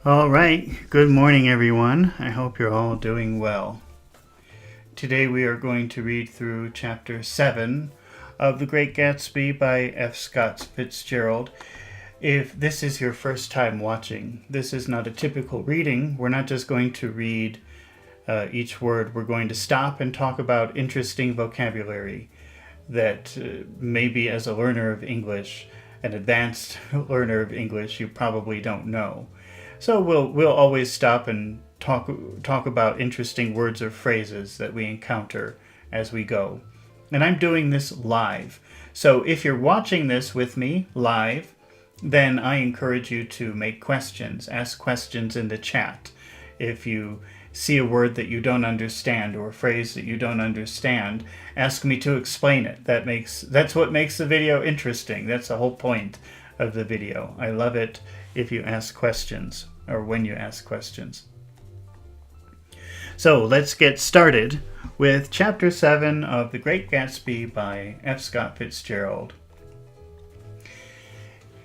All right, good morning everyone. I hope you're all doing well. Today we are going to read through chapter 7 of The Great Gatsby by F. Scott Fitzgerald. If this is your first time watching, this is not a typical reading. We're not just going to read each word. We're going to stop and talk about interesting vocabulary that maybe as a learner of English, an advanced learner of English, you probably don't know. So we'll always stop and talk about interesting words or phrases that we encounter as we go. And I'm doing this live. So if you're watching this with me live, then I encourage you to make questions, ask questions in the chat. If you see a word that you don't understand or a phrase that you don't understand, ask me to explain it. That's what makes the video interesting. That's the whole point of the video. I love it if you ask questions, or when you ask questions. So let's get started with Chapter 7 of The Great Gatsby by F. Scott Fitzgerald.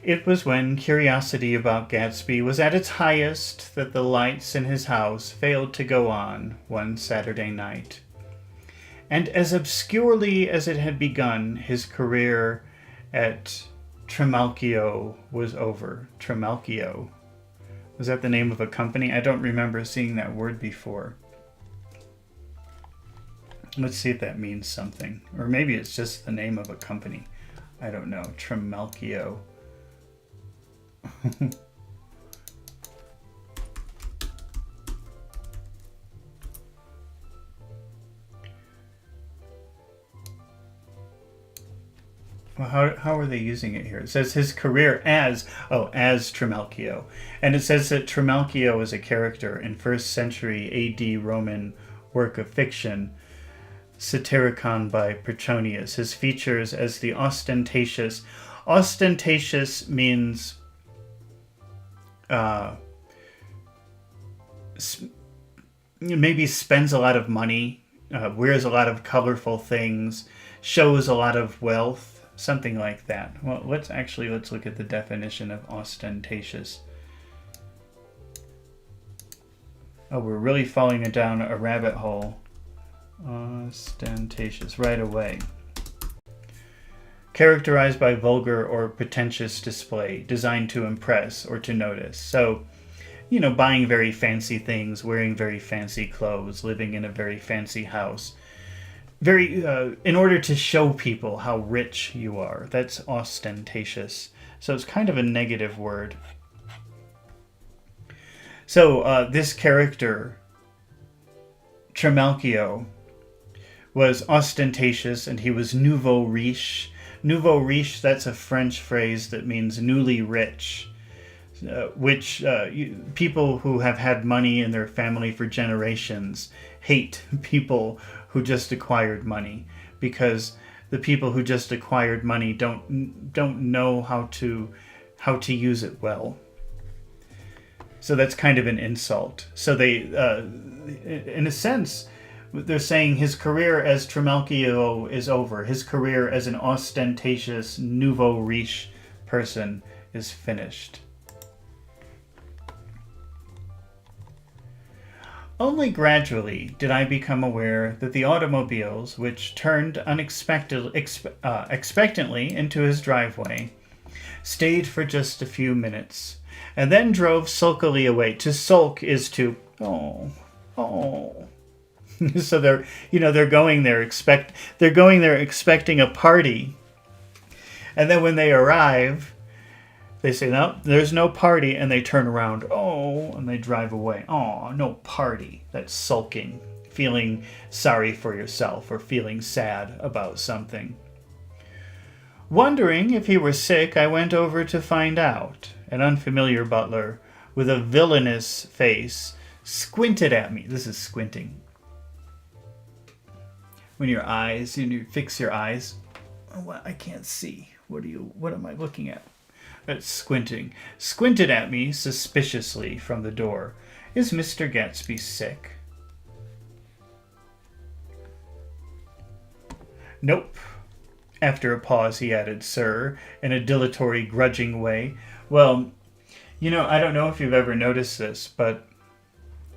It was when curiosity about Gatsby was at its highest that the lights in his house failed to go on one Saturday night. And as obscurely as it had begun, his career at Trimalchio was over. Trimalchio. Was that the name of a company? I don't remember seeing that word before. Let's see if that means something. Or maybe it's just the name of a company. I don't know. Trimalchio. Well, how are they using it here? It says his career as Trimalchio. And it says that Trimalchio is a character in 1st century A.D. Roman work of fiction, Satyricon by Petronius. His features as the ostentatious. Ostentatious means maybe spends a lot of money, wears a lot of colorful things, shows a lot of wealth. Something like that. Well, let's look at the definition of ostentatious. Oh, we're really falling down a rabbit hole. Ostentatious, right away. Characterized by vulgar or pretentious display, designed to impress or to notice. So, buying very fancy things, wearing very fancy clothes, living in a very fancy house. In order to show people how rich you are. That's ostentatious. So it's kind of a negative word. So this character, Trimalchio, was ostentatious and he was nouveau riche. Nouveau riche, that's a French phrase that means newly rich. Which people who have had money in their family for generations hate people who just acquired money, because the people who just acquired money don't know how to use it well. So that's kind of an insult. So they, in a sense, they're saying his career as Trimalchio is over. His career as an ostentatious nouveau riche person is finished. Only gradually did I become aware that the automobiles, which turned expectantly into his driveway, stayed for just a few minutes, and then drove sulkily away. To sulk is to, oh. So they're going there expecting a party, and then when they arrive, they say, no, there's no party, and they turn around, and they drive away. Oh, no party. That's sulking, feeling sorry for yourself or feeling sad about something. Wondering if he were sick, I went over to find out. An unfamiliar butler, with a villainous face, squinted at me. This is squinting. When your eyes, you fix your eyes. Oh, I can't see. What am I looking at? That's squinting. Squinted at me suspiciously from the door. Is Mr. Gatsby sick? Nope. After a pause, he added, sir, in a dilatory, grudging way. Well, I don't know if you've ever noticed this, but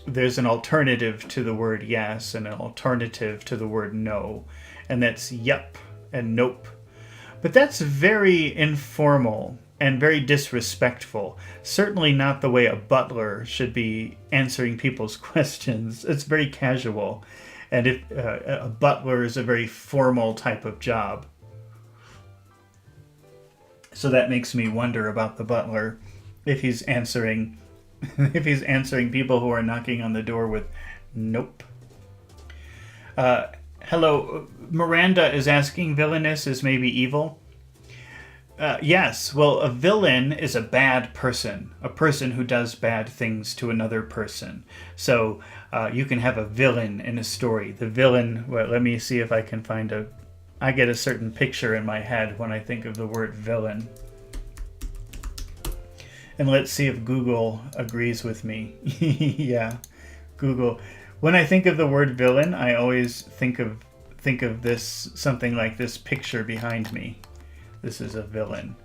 there's an alternative to the word yes and an alternative to the word no, and that's yup and nope. But that's very informal and very disrespectful. Certainly not the way a butler should be answering people's questions. It's very casual. And if a butler is a very formal type of job. So that makes me wonder about the butler, if he's answering people who are knocking on the door with nope. Hello, Miranda is asking, villainous is maybe evil? Yes, well, a villain is a bad person, a person who does bad things to another person. So you can have a villain in a story. The villain, well, let me see if I can find I get a certain picture in my head when I think of the word villain. And let's see if Google agrees with me. Yeah, Google. When I think of the word villain, I always think of this, something like this picture behind me. This is a villain.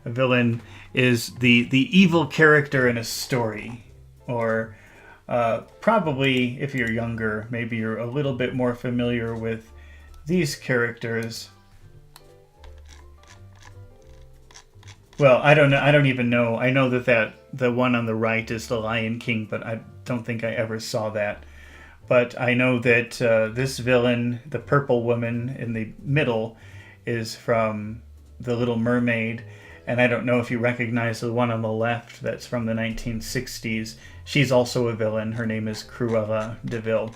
A villain is the evil character in a story. Or probably, if you're younger, maybe you're a little bit more familiar with these characters. Well, I don't know. I don't even know. I know that the one on the right is the Lion King, but I don't think I ever saw that. But I know that this villain, the purple woman in the middle, is from The Little Mermaid. And I don't know if you recognize the one on the left that's from the 1960s. She's also a villain. Her name is Cruella de Vil.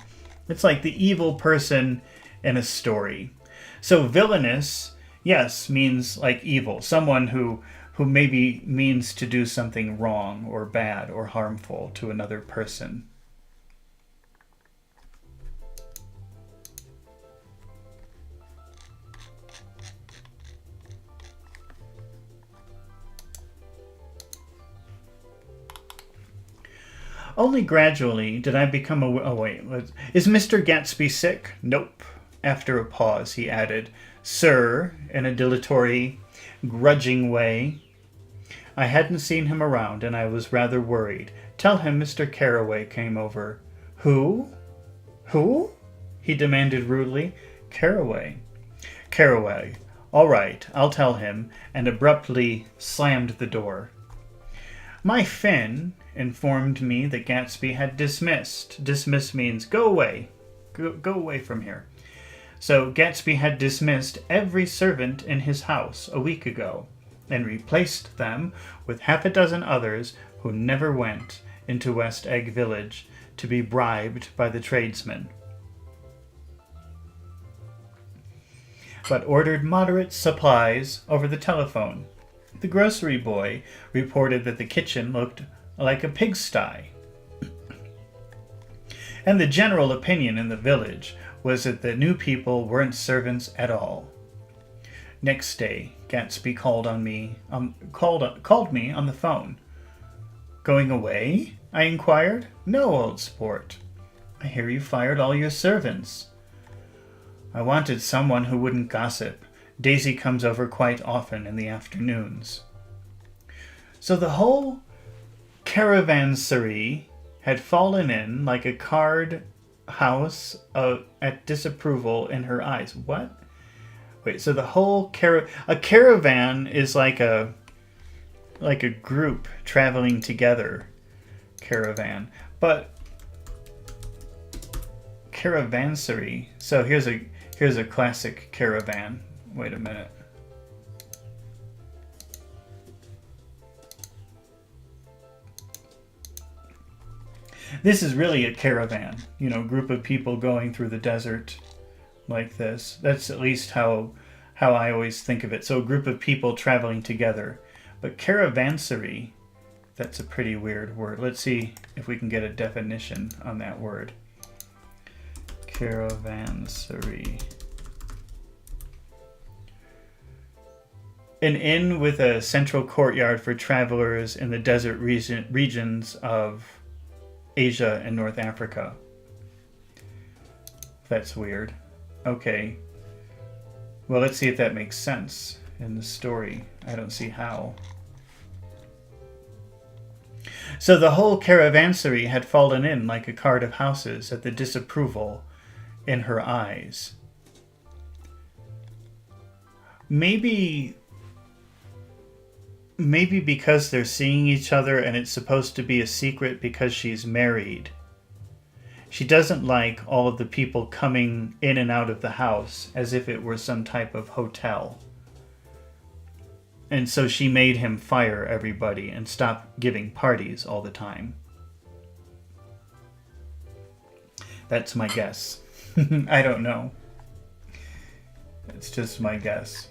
It's like the evil person in a story. So villainous, yes, means like evil. Someone who maybe means to do something wrong or bad or harmful to another person. Only gradually did I become aware. Oh, wait. Is Mr. Gatsby sick? Nope. After a pause, he added, Sir, in a dilatory, grudging way. I hadn't seen him around, and I was rather worried. Tell him Mr. Carraway came over. Who? Who? He demanded rudely. Carraway. Carraway. All right, I'll tell him, and abruptly slammed the door. My Finn informed me that Gatsby had dismissed. Dismiss means go away. Go away from here. So Gatsby had dismissed every servant in his house a week ago and replaced them with half a dozen others who never went into West Egg Village to be bribed by the tradesmen, but ordered moderate supplies over the telephone. The grocery boy reported that the kitchen looked like a pigsty. And the general opinion in the village was that the new people weren't servants at all. Next day, Gatsby called me on the phone. Going away? I inquired. No, old sport. I hear you fired all your servants. I wanted someone who wouldn't gossip. Daisy comes over quite often in the afternoons. So the whole caravansary had fallen in like a card house at disapproval in her eyes. What? Wait, so the whole a caravan is like a group traveling together. Caravan. But caravansary. So here's a classic caravan. Wait a minute. This is really a caravan, group of people going through the desert like this. That's at least how I always think of it. So a group of people traveling together. But caravansary, that's a pretty weird word. Let's see if we can get a definition on that word. Caravansary. An inn with a central courtyard for travelers in the desert regions of Asia and North Africa. That's weird. Okay. Well, let's see if that makes sense in the story. I don't see how. So the whole caravansary had fallen in like a cart of houses at the disapproval in her eyes. Maybe because they're seeing each other and it's supposed to be a secret because she's married. She doesn't like all of the people coming in and out of the house as if it were some type of hotel. And so she made him fire everybody and stop giving parties all the time. That's my guess. I don't know. It's just my guess.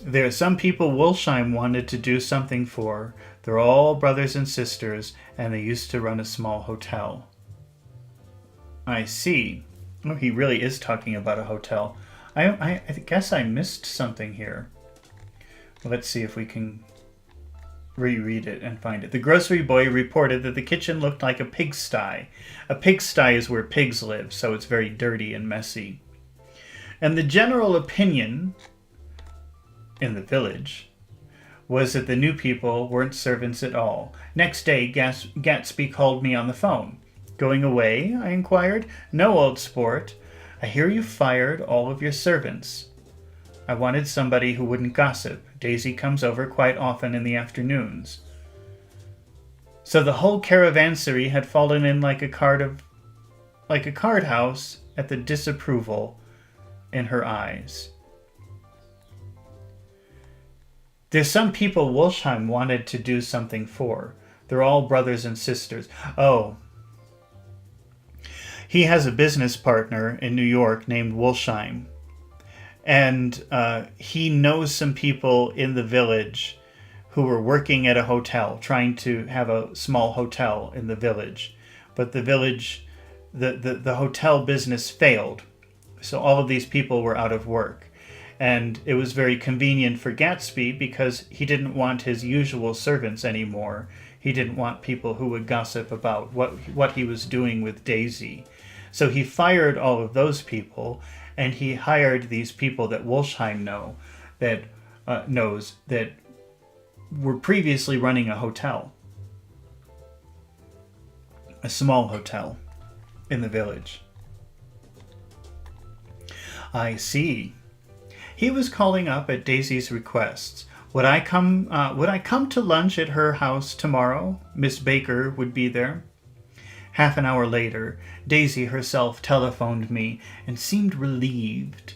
There are some people Wolsheim wanted to do something for. They're all brothers and sisters, and they used to run a small hotel. I see. Oh, he really is talking about a hotel. I guess I missed something here. Let's see if we can reread it and find it. The grocery boy reported that the kitchen looked like a pigsty. A pigsty is where pigs live, so it's very dirty and messy. And the general opinion in the village was that the new people weren't servants at all. Next day, Gatsby called me on the phone. Going away? I inquired. No, old sport. I hear you fired all of your servants. I wanted somebody who wouldn't gossip. Daisy comes over quite often in the afternoons. So the whole caravansary had fallen in like a card house at the disapproval in her eyes. There's some people Wolsheim wanted to do something for. They're all brothers and sisters. Oh. He has a business partner in New York named Wolsheim. And he knows some people in the village who were working at a hotel, trying to have a small hotel in the village. But the hotel business failed. So all of these people were out of work. And it was very convenient for Gatsby because he didn't want his usual servants anymore. He didn't want people who would gossip about what he was doing with Daisy. So he fired all of those people, and he hired these people that Wolsheim knows that were previously running a hotel. A small hotel in the village. I see. He was calling up at Daisy's requests. Would I come to lunch at her house tomorrow? Miss Baker would be there. Half an hour later, Daisy herself telephoned me and seemed relieved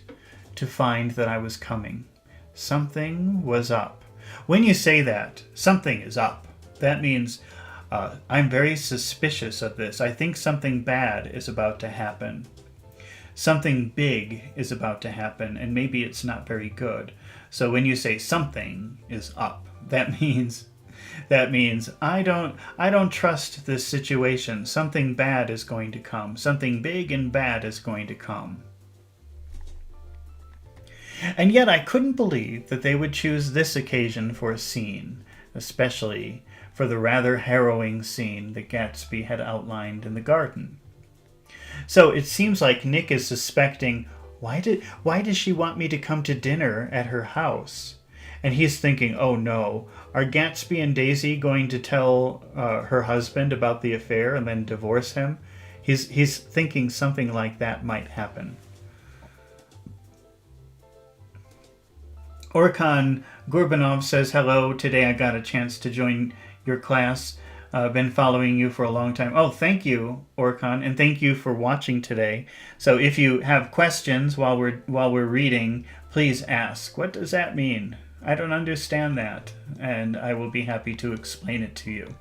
to find that I was coming. Something was up. When you say that, something is up, that means I'm very suspicious of this. I think something bad is about to happen. Something big is about to happen, and maybe it's not very good. So when you say something is up, that means I don't trust this situation. Something bad is going to come. Something big and bad is going to come. And yet I couldn't believe that they would choose this occasion for a scene, especially for the rather harrowing scene that Gatsby had outlined in the garden. So it seems like Nick is suspecting, why does she want me to come to dinner at her house? And he's thinking, oh no, are Gatsby and Daisy going to tell her husband about the affair and then divorce him? He's thinking something like that might happen. Orkhan Gurbanov says, hello, today I got a chance to join your class. Been following you for a long time. Oh, thank you, Orkhan, and thank you for watching today. So if you have questions while we're reading, please ask. What does that mean? I don't understand that, and I will be happy to explain it to you.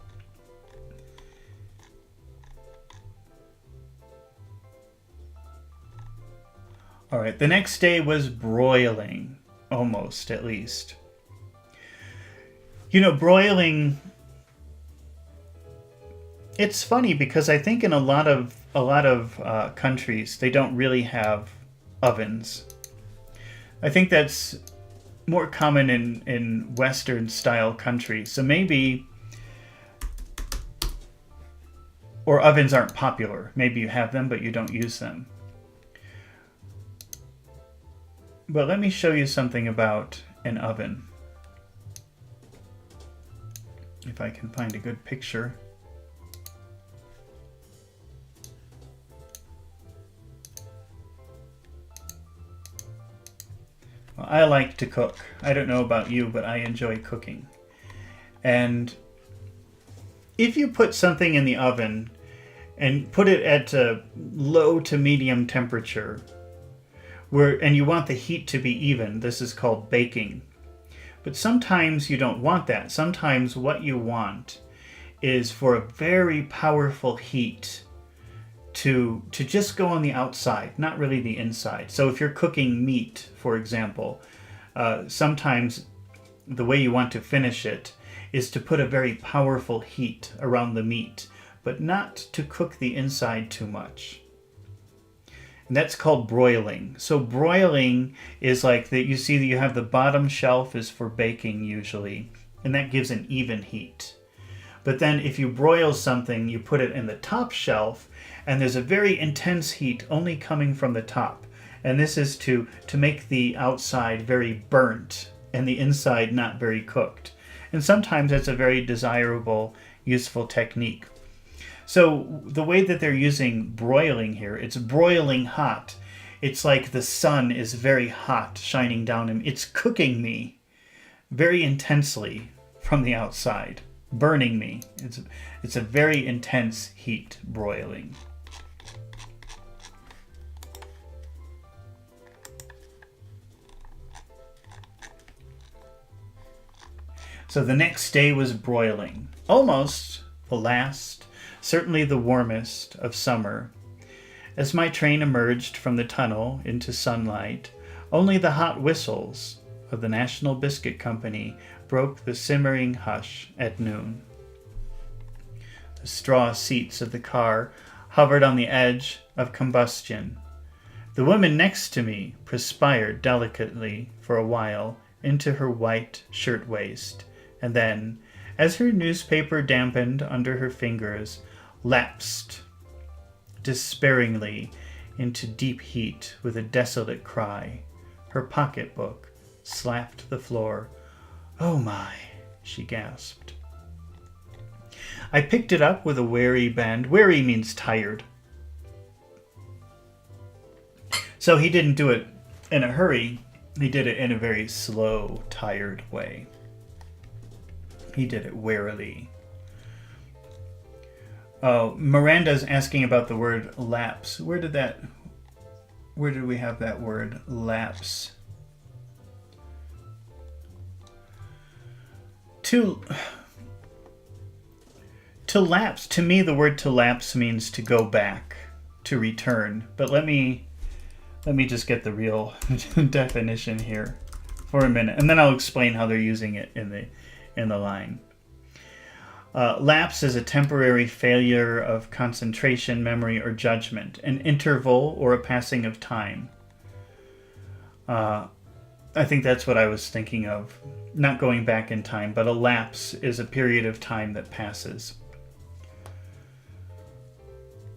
All right, the next day was broiling, almost at least. You know, broiling. It's funny because I think in a lot of countries they don't really have ovens. I think that's more common in Western style countries. So maybe, or ovens aren't popular. Maybe you have them but you don't use them. But let me show you something about an oven. If I can find a good picture. Well, I like to cook. I don't know about you, but I enjoy cooking. And if you put something in the oven and put it at a low to medium temperature, and you want the heat to be even, this is called baking. But sometimes you don't want that. Sometimes what you want is for a very powerful heat to just go on the outside, not really the inside. So if you're cooking meat, for example, sometimes the way you want to finish it is to put a very powerful heat around the meat, but not to cook the inside too much. And that's called broiling. So broiling is like that. You see that you have the bottom shelf is for baking usually, and that gives an even heat. But then if you broil something, you put it in the top shelf, and there's a very intense heat only coming from the top. And this is to make the outside very burnt and the inside not very cooked. And sometimes it's a very desirable, useful technique. So the way that they're using broiling here, it's broiling hot. It's like the sun is very hot shining down him. It's cooking me very intensely from the outside, burning me. It's a very intense heat, broiling. So the next day was broiling, almost the last, certainly the warmest of summer. As my train emerged from the tunnel into sunlight, only the hot whistles of the National Biscuit Company broke the simmering hush at noon. The straw seats of the car hovered on the edge of combustion. The woman next to me perspired delicately for a while into her white shirtwaist, and then, as her newspaper dampened under her fingers, lapsed despairingly into deep heat with a desolate cry. Her pocketbook slapped the floor. "Oh my," she gasped. I picked it up with a wary bend. Wary means tired. So he didn't do it in a hurry. He did it in a very slow, tired way. He did it warily. Oh, Miranda's asking about the word lapse. Where did we have that word, lapse? To lapse, to me the word to lapse means to go back, to return. But let me just get the real definition here for a minute, and then I'll explain how they're using it in the line. Lapse is a temporary failure of concentration, memory, or judgment, an interval or a passing of time. I think that's what I was thinking of. Not going back in time, but a lapse is a period of time that passes.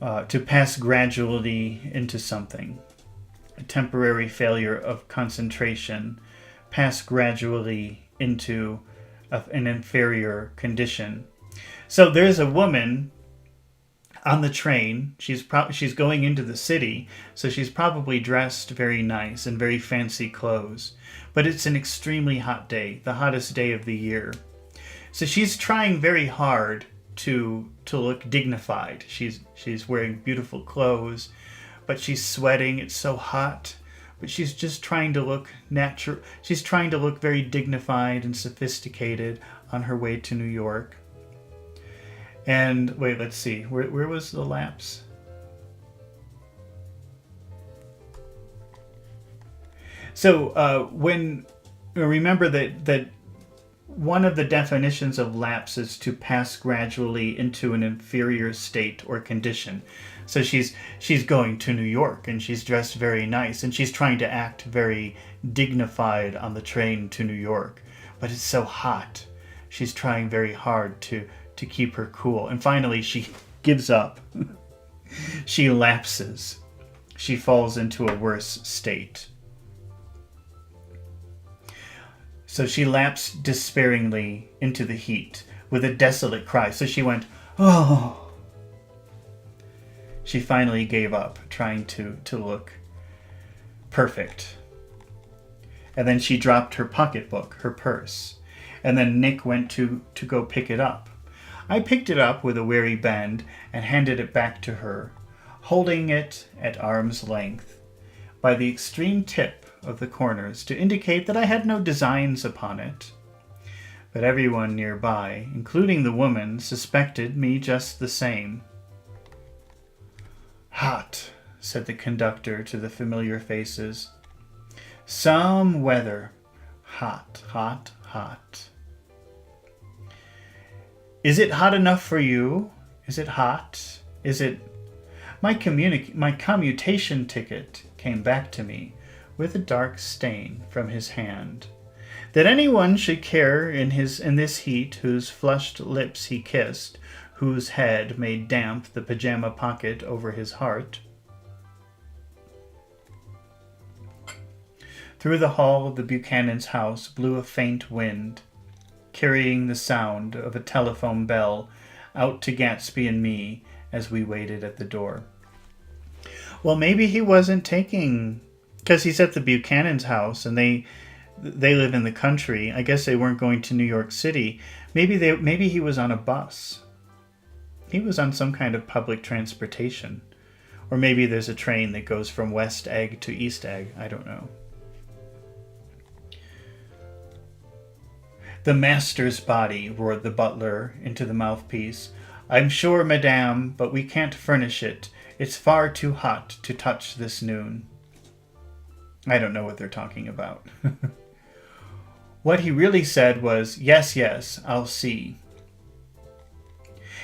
To pass gradually into something. A temporary failure of concentration, pass gradually into an inferior condition. So there's a woman on the train. She's going into the city, so she's probably dressed very nice and very fancy clothes. But it's an extremely hot day, the hottest day of the year. So she's trying very hard to look dignified. She's wearing beautiful clothes, but she's sweating. It's so hot. But she's just trying to look natural. She's trying to look very dignified and sophisticated on her way to New York. And wait, let's see. Where was the lapse? So remember that one of the definitions of lapse is to pass gradually into an inferior state or condition. So she's going to New York, and she's dressed very nice, and she's trying to act very dignified on the train to New York. But it's so hot. She's trying very hard to keep her cool. And finally she gives up. She lapses. She falls into a worse state. So she lapsed despairingly into the heat with a desolate cry. So she went, "Oh." She finally gave up trying to look perfect. And then she dropped her pocketbook, her purse. And then Nick went to go pick it up. I picked it up with a wary bend and handed it back to her, holding it at arm's length by the extreme tip of the corners to indicate that I had no designs upon it. But everyone nearby, including the woman, suspected me just the same. "Hot," said the conductor to the familiar faces. "Some weather. Hot, hot, hot." "Is it hot enough for you? Is it hot? Is it..." My commutation ticket came back to me with a dark stain from his hand. That anyone should care in this heat, whose flushed lips he kissed, whose head made damp the pajama pocket over his heart. Through the hall of the Buchanan's house blew a faint wind, carrying the sound of a telephone bell out to Gatsby and me as we waited at the door. Well, maybe he wasn't taking... Because he's at the Buchanan's house, and they live in the country. I guess they weren't going to New York City. Maybe he was on a bus. He was on some kind of public transportation. Or maybe there's a train that goes from West Egg to East Egg. I don't know. "The master's body," roared the butler into the mouthpiece. "I'm sure, madame, but we can't furnish it. It's far too hot to touch this noon." I don't know what they're talking about. What he really said was, "Yes, yes, I'll see."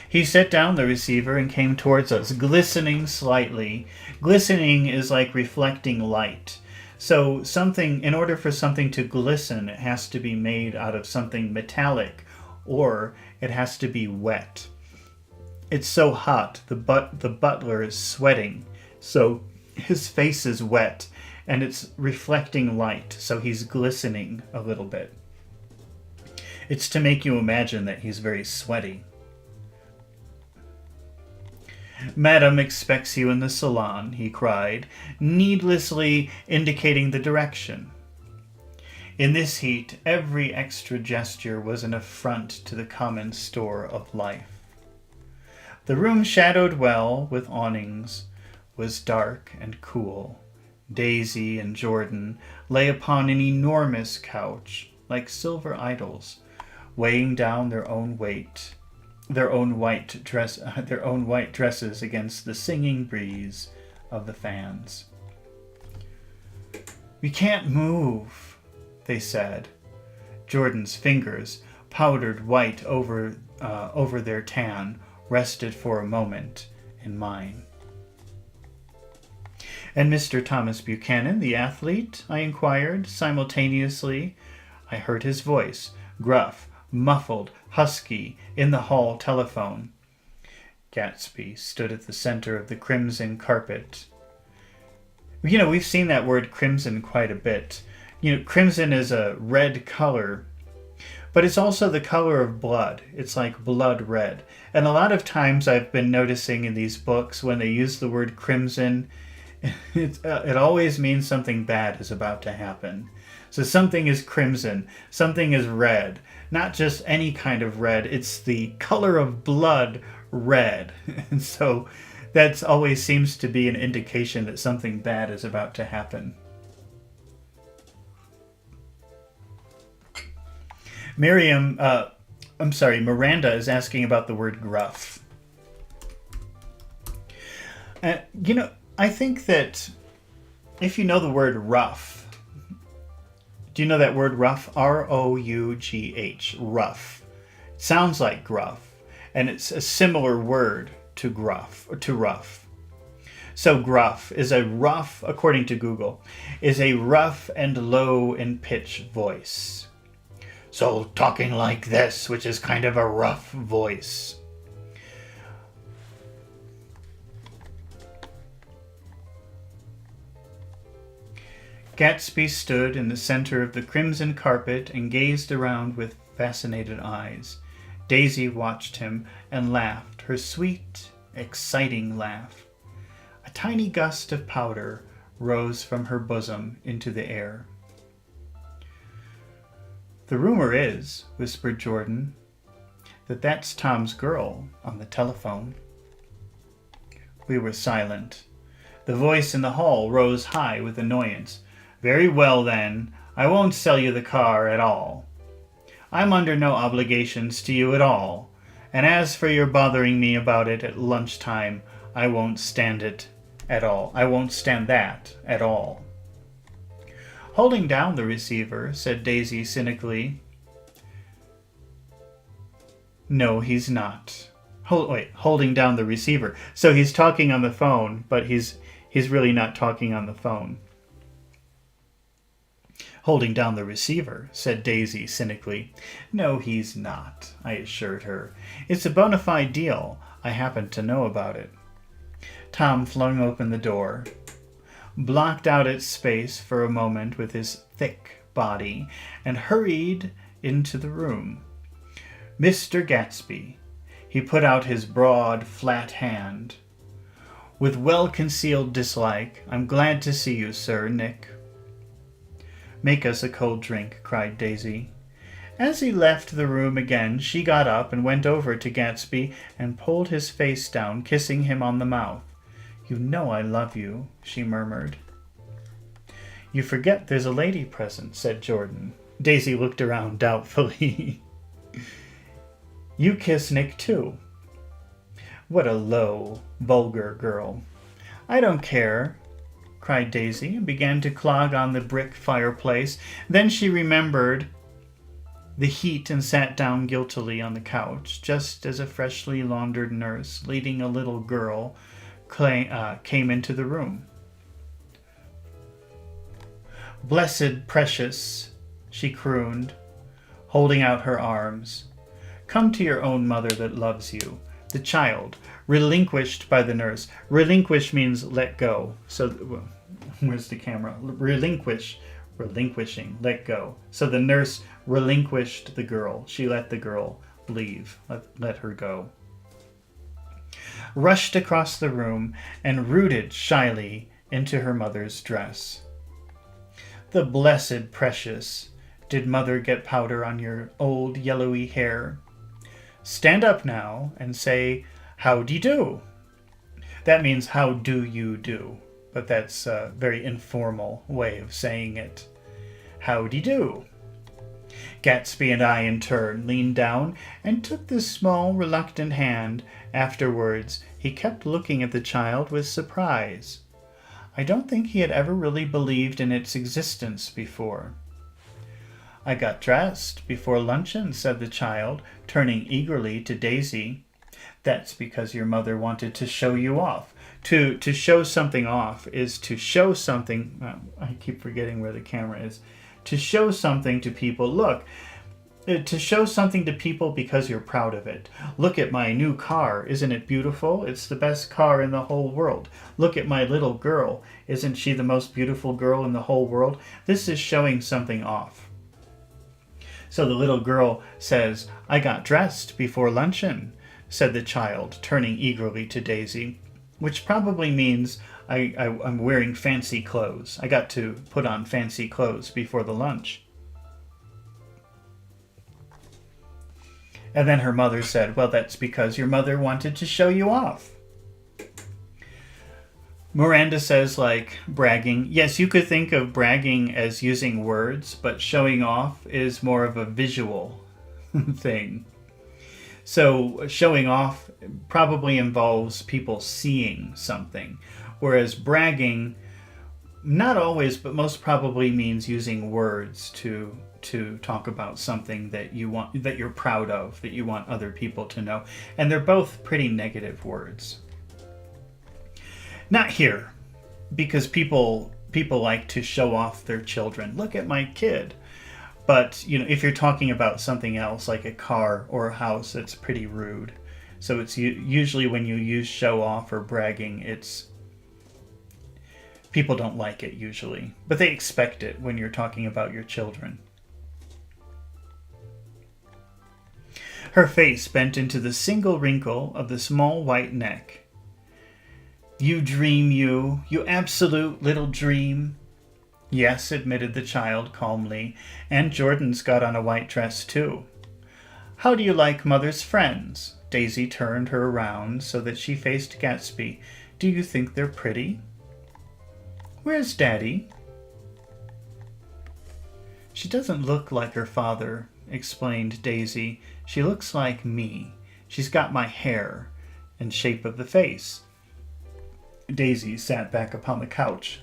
He set down the receiver and came towards us, glistening slightly. Glistening is like reflecting light. So in order for something to glisten, it has to be made out of something metallic, or it has to be wet. It's so hot, the butler is sweating, so his face is wet, and it's reflecting light, so he's glistening a little bit. It's to make you imagine that he's very sweaty. "Madam expects you in the salon," he cried, needlessly indicating the direction. In this heat, every extra gesture was an affront to the common store of life. The room, shadowed well with awnings, was dark and cool. Daisy and Jordan lay upon an enormous couch, like silver idols, weighing down their own weight, their own white dresses against the singing breeze of the fans. "We can't move," they said. Jordan's fingers, powdered white over their tan, rested for a moment in mine. "And Mr. Thomas Buchanan, the athlete?" I inquired simultaneously. I heard his voice, gruff, muffled, husky, in the hall telephone. Gatsby stood at the center of the crimson carpet. We've seen that word crimson quite a bit. Crimson is a red color, but it's also the color of blood. It's like blood red. And a lot of times I've been noticing in these books, when they use the word crimson, it always means something bad is about to happen. So something is crimson, something is red. Not just any kind of red, it's the color of blood red. And so that always seems to be an indication that something bad is about to happen. Miranda is asking about the word gruff. I think that if you know the word rough, do you know that word rough? R-O-U-G-H, rough. It sounds like gruff, and it's a similar word to rough. So gruff is according to Google, is a rough and low in pitch voice. So talking like this, which is kind of a rough voice. Gatsby stood in the center of the crimson carpet and gazed around with fascinated eyes. Daisy watched him and laughed, her sweet, exciting laugh. A tiny gust of powder rose from her bosom into the air. "The rumor is," whispered Jordan, "that that's Tom's girl on the telephone." We were silent. The voice in the hall rose high with annoyance. "Very well, then. I won't sell you the car at all. I'm under no obligations to you at all. And as for your bothering me about it at lunchtime, I won't stand it at all. I won't stand that at all." "Holding down the receiver," said Daisy cynically. "No, he's not." Holding down the receiver. So he's talking on the phone, but he's really not talking on the phone. "Holding down the receiver," said Daisy cynically. "No, he's not," I assured her. "It's a bona fide deal. I happen to know about it." Tom flung open the door, blocked out its space for a moment with his thick body, and hurried into the room. "Mr. Gatsby." He put out his broad, flat hand. With well-concealed dislike, "I'm glad to see you, Sir Nick." "Make us a cold drink," cried Daisy. As he left the room again, she got up and went over to Gatsby and pulled his face down, kissing him on the mouth. "You know I love you," she murmured. "You forget there's a lady present," said Jordan. Daisy looked around doubtfully. "You kiss Nick too." What a low, vulgar girl. "I don't care," cried Daisy, and began to clog on the brick fireplace. Then she remembered the heat and sat down guiltily on the couch, just as a freshly laundered nurse leading a little girl came into the room. "Blessed precious," she crooned, holding out her arms. "Come to your own mother that loves you." The child, relinquished by the nurse. Relinquish means let go. So, where's the camera? Relinquishing, let go. So the nurse relinquished the girl. She let the girl leave, let her go. Rushed across the room and rooted shyly into her mother's dress. "The blessed precious, did mother get powder on your old yellowy hair? Stand up now and say, how-de-do." That means how do you do, but that's a very informal way of saying it. How-de-do. Gatsby and I, in turn, leaned down and took the small, reluctant hand. Afterwards, he kept looking at the child with surprise. I don't think he had ever really believed in its existence before. "I got dressed before luncheon," said the child, turning eagerly to Daisy. "That's because your mother wanted to show you off." To show something off is to show something. I keep forgetting where the camera is. To show something to people. Look, to show something to people because you're proud of it. "Look at my new car. Isn't it beautiful? It's the best car in the whole world. Look at my little girl. Isn't she the most beautiful girl in the whole world?" This is showing something off. So the little girl says, "I got dressed before luncheon," said the child, turning eagerly to Daisy, which probably means I'm wearing fancy clothes. I got to put on fancy clothes before the lunch. And then her mother said, "Well, that's because your mother wanted to show you off." Miranda says, like, bragging. Yes, you could think of bragging as using words, but showing off is more of a visual thing. So showing off probably involves people seeing something, whereas bragging, not always, but most probably means using words to talk about something that you want, that you're proud of, that you want other people to know. And they're both pretty negative words. Not here, because people like to show off their children. "Look at my kid." But, if you're talking about something else, like a car or a house, it's pretty rude. So it's usually when you use show off or bragging, it's People don't like it usually, but they expect it when you're talking about your children. Her face bent into the single wrinkle of the small white neck. You dream, you absolute little dream. Yes, admitted the child calmly, and Jordan's got on a white dress too. How do you like Mother's friends? Daisy turned her around so that she faced Gatsby. Do you think they're pretty? Where's Daddy? She doesn't look like her father, explained Daisy. She looks like me. She's got my hair and shape of the face. Daisy sat back upon the couch.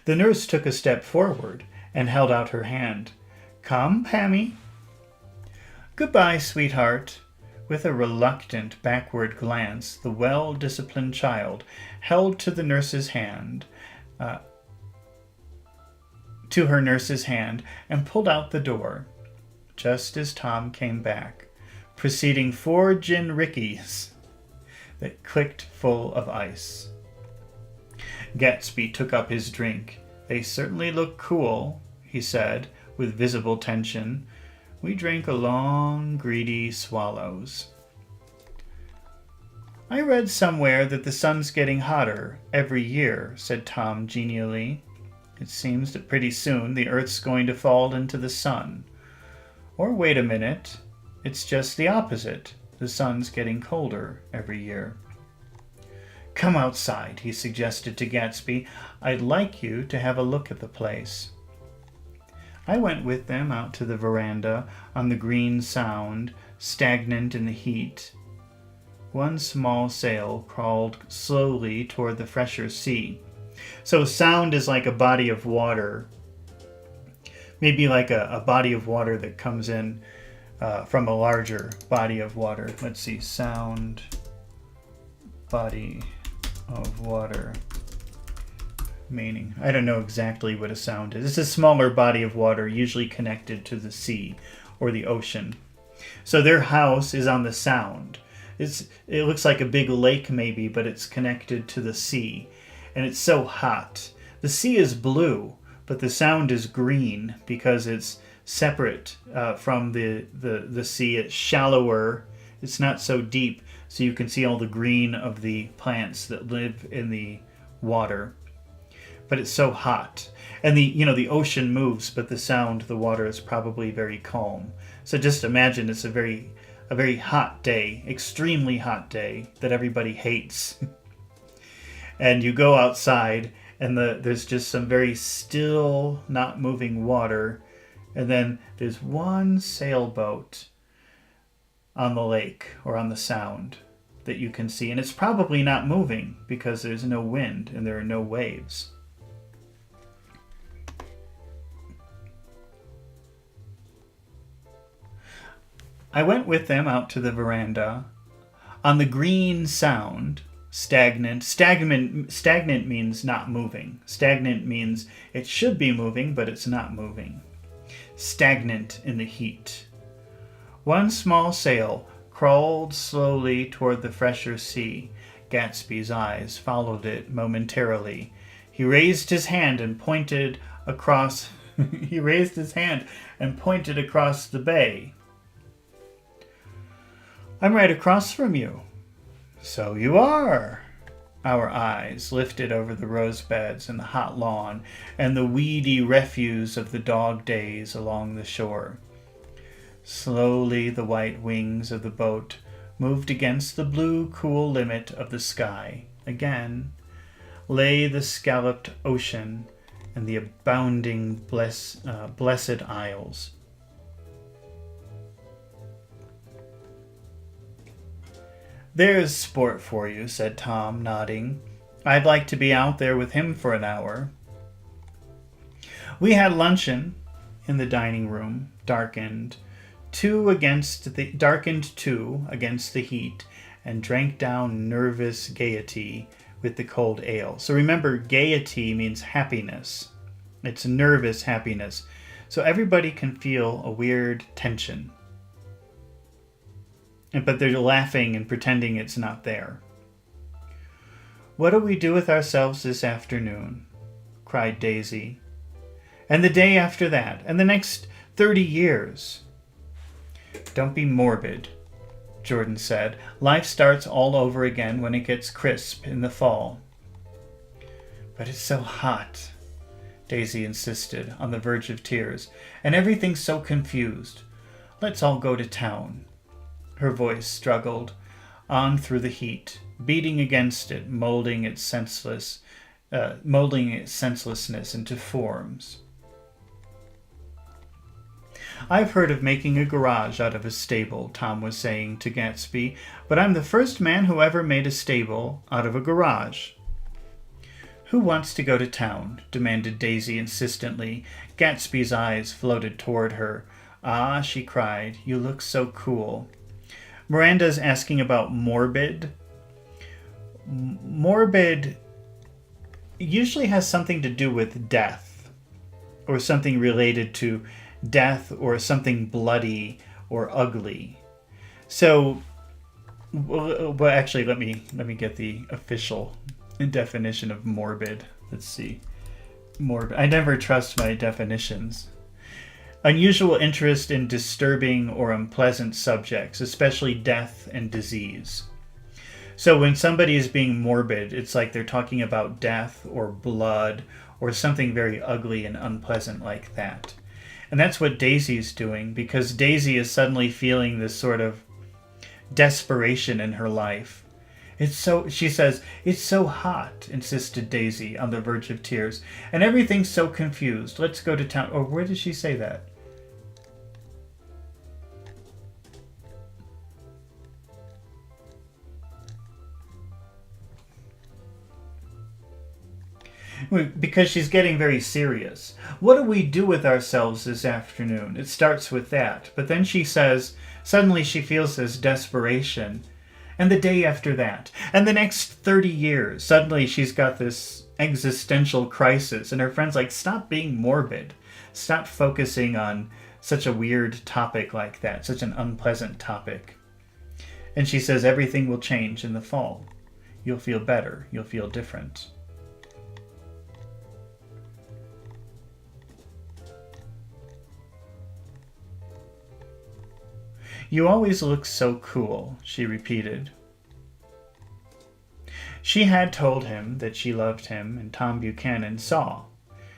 The nurse took a step forward and held out her hand. Come, Pammy. Goodbye, sweetheart. With a reluctant backward glance, the well-disciplined child held to her nurse's hand and pulled out the door, just as Tom came back, preceding 4 gin rickeys that clicked full of ice. Gatsby took up his drink. They certainly look cool, he said, with visible tension. We drank a long, greedy swallows. I read somewhere that the sun's getting hotter every year, said Tom genially. It seems that pretty soon the Earth's going to fall into the sun. Or wait a minute, it's just the opposite. The sun's getting colder every year. Come outside, he suggested to Gatsby. I'd like you to have a look at the place. I went with them out to the veranda on the green Sound, stagnant in the heat. One small sail crawled slowly toward the fresher sea. So Sound is like a body of water, maybe like a body of water that comes in from a larger body of water. Let's see, Sound, body of water. Meaning, I don't know exactly what a sound is. It's a smaller body of water, usually connected to the sea or the ocean. So their house is on the Sound. It looks like a big lake maybe, but it's connected to the sea. And it's so hot. The sea is blue, but the Sound is green because it's separate from the sea. It's shallower. It's not so deep, so you can see all the green of the plants that live in the water. But it's so hot. And the ocean moves, but the Sound, the water, is probably very calm. So just imagine it's a very hot day, extremely hot day that everybody hates. And you go outside and there's just some very still, not moving water. And then there's one sailboat on the lake or on the Sound that you can see. And it's probably not moving because there's no wind and there are no waves. I went with them out to the veranda. On the green Sound, stagnant means not moving. Stagnant means it should be moving, but it's not moving. Stagnant in the heat. One small sail crawled slowly toward the fresher sea. Gatsby's eyes followed it momentarily. He raised his hand and pointed across the bay. I'm right across from you. So you are. Our eyes lifted over the rose beds and the hot lawn and the weedy refuse of the dog days along the shore. Slowly the white wings of the boat moved against the blue, cool limit of the sky. Again lay the scalloped ocean and the abounding blessed isles. There's sport for you, said Tom, nodding. I'd like to be out there with him for an hour. We had luncheon in the dining room, darkened two against the heat, and drank down nervous gaiety with the cold ale. So remember, gaiety means happiness. It's nervous happiness. So everybody can feel a weird tension. But they're laughing and pretending it's not there. What do we do with ourselves this afternoon? Cried Daisy. And the day after that, and the next 30 years. Don't be morbid, Jordan said. Life starts all over again when it gets crisp in the fall. But it's so hot, Daisy insisted, on the verge of tears, and everything's so confused. Let's all go to town. Her voice struggled on through the heat, beating against it, molding its senselessness into forms. I've heard of making a garage out of a stable, Tom was saying to Gatsby, but I'm the first man who ever made a stable out of a garage. Who wants to go to town? Demanded Daisy insistently. Gatsby's eyes floated toward her. Ah, she cried, you look so cool. Miranda's asking about morbid. Morbid usually has something to do with death, or something related to death, or something bloody or ugly. So, well, actually, let me get the official definition of morbid. Let's see. Morbid. I never trust my definitions. Unusual interest in disturbing or unpleasant subjects, especially death and disease. So when somebody is being morbid, it's like they're talking about death or blood or something very ugly and unpleasant like that. And that's what Daisy's doing, because Daisy is suddenly feeling this sort of desperation in her life. She says, it's so hot, insisted Daisy, on the verge of tears, and everything's so confused. Let's go to town. Or where did she say that? Because she's getting very serious. What do we do with ourselves this afternoon? It starts with that. But then she says, suddenly she feels this desperation. And the day after that. And the next 30 years. Suddenly she's got this existential crisis. And her friend's like, stop being morbid. Stop focusing on such a weird topic like that. Such an unpleasant topic. And she says, everything will change in the fall. You'll feel better. You'll feel different. You always look so cool, she repeated. She had told him that she loved him, and Tom Buchanan saw.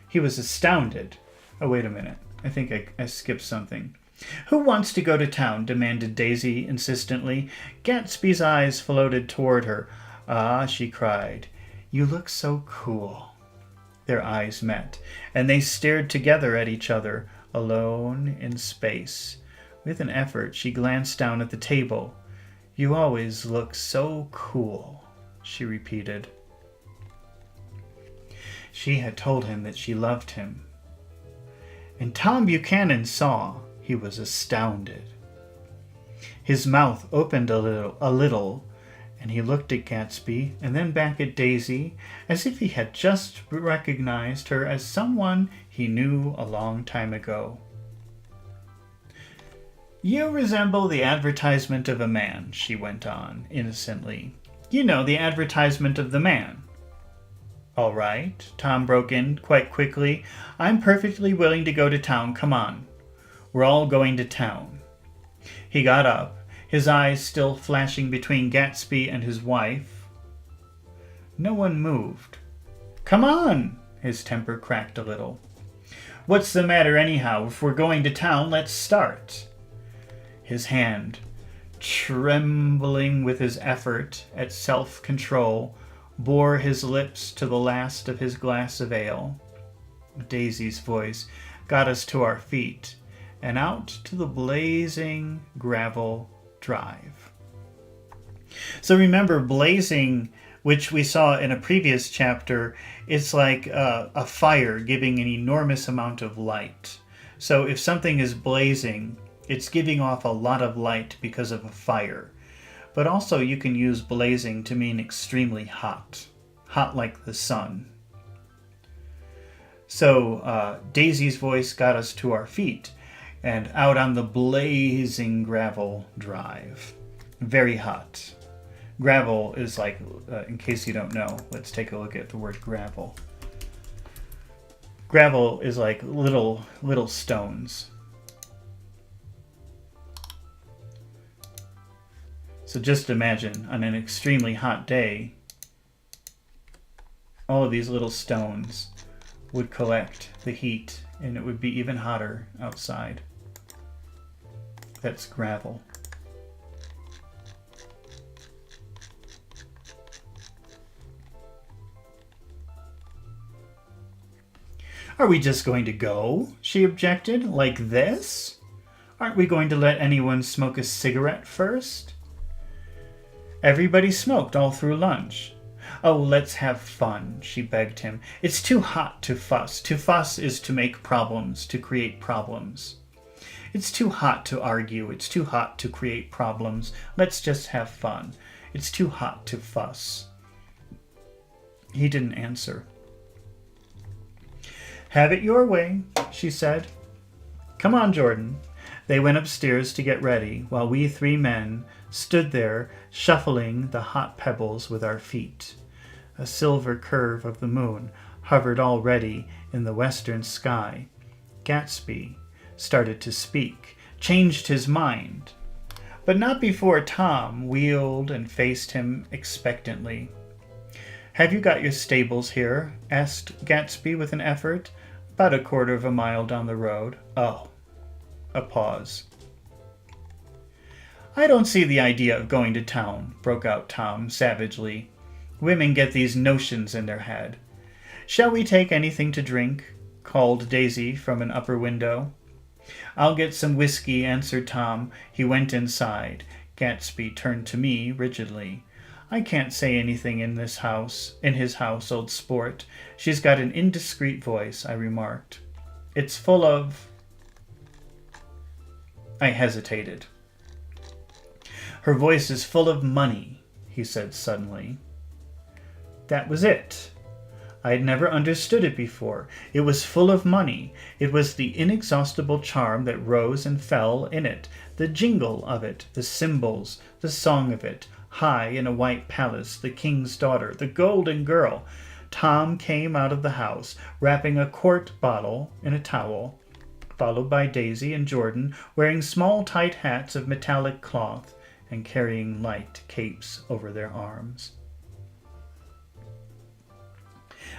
He was astounded. Oh, wait a minute. I think I skipped something. Who wants to go to town? Demanded Daisy insistently. Gatsby's eyes floated toward her. Ah, she cried. You look so cool. Their eyes met, and they stared together at each other, alone in space. With an effort, she glanced down at the table. You always look so cool, she repeated. She had told him that she loved him. And Tom Buchanan saw. He was astounded. His mouth opened a little, and he looked at Gatsby and then back at Daisy, as if he had just recognized her as someone he knew a long time ago. You resemble the advertisement of a man, she went on, innocently. You know, the advertisement of the man. All right, Tom broke in quite quickly. I'm perfectly willing to go to town. Come on. We're all going to town. He got up, his eyes still flashing between Gatsby and his wife. No one moved. Come on! His temper cracked a little. What's the matter anyhow? If we're going to town, let's start. His hand, trembling with his effort at self-control, bore his lips to the last of his glass of ale. Daisy's voice got us to our feet and out to the blazing gravel drive. So remember, blazing, which we saw in a previous chapter, it's like a fire giving an enormous amount of light. So if something is blazing, it's giving off a lot of light because of a fire. But also you can use blazing to mean extremely hot. Hot like the sun. So Daisy's voice got us to our feet and out on the blazing gravel drive. Very hot. Gravel is like, in case you don't know, let's take a look at the word gravel. Gravel is like little stones. So just imagine on an extremely hot day, all of these little stones would collect the heat and it would be even hotter outside. That's gravel. Are we just going to go? She objected. Like this? Aren't we going to let anyone smoke a cigarette first? Everybody smoked all through lunch. Oh, let's have fun, she begged him. It's too hot to fuss. To fuss is to make problems, to create problems. It's too hot to argue. It's too hot to create problems. Let's just have fun. It's too hot to fuss. He didn't answer. Have it your way, she said. Come on, Jordan. They went upstairs to get ready, while we three men stood there, shuffling the hot pebbles with our feet. A silver curve of the moon hovered already in the western sky. Gatsby started to speak, changed his mind, but not before Tom wheeled and faced him expectantly. Have you got your stables here? Asked Gatsby with an effort. About a quarter of a mile down the road. Oh. A pause. I don't see the idea of going to town, broke out Tom savagely. Women get these notions in their head. Shall we take anything to drink? Called Daisy from an upper window. I'll get some whiskey, answered Tom. He went inside. Gatsby turned to me rigidly. I can't say anything in his house, old sport. She's got an indiscreet voice, I remarked. It's full of... I hesitated. Her voice is full of money, he said suddenly. That was it. I had never understood it before. It was full of money. It was the inexhaustible charm that rose and fell in it, the jingle of it, the cymbals, the song of it. High in a white palace, the king's daughter, the golden girl. Tom came out of the house, wrapping a quart bottle in a towel, followed by Daisy and Jordan, wearing small tight hats of metallic cloth and carrying light capes over their arms.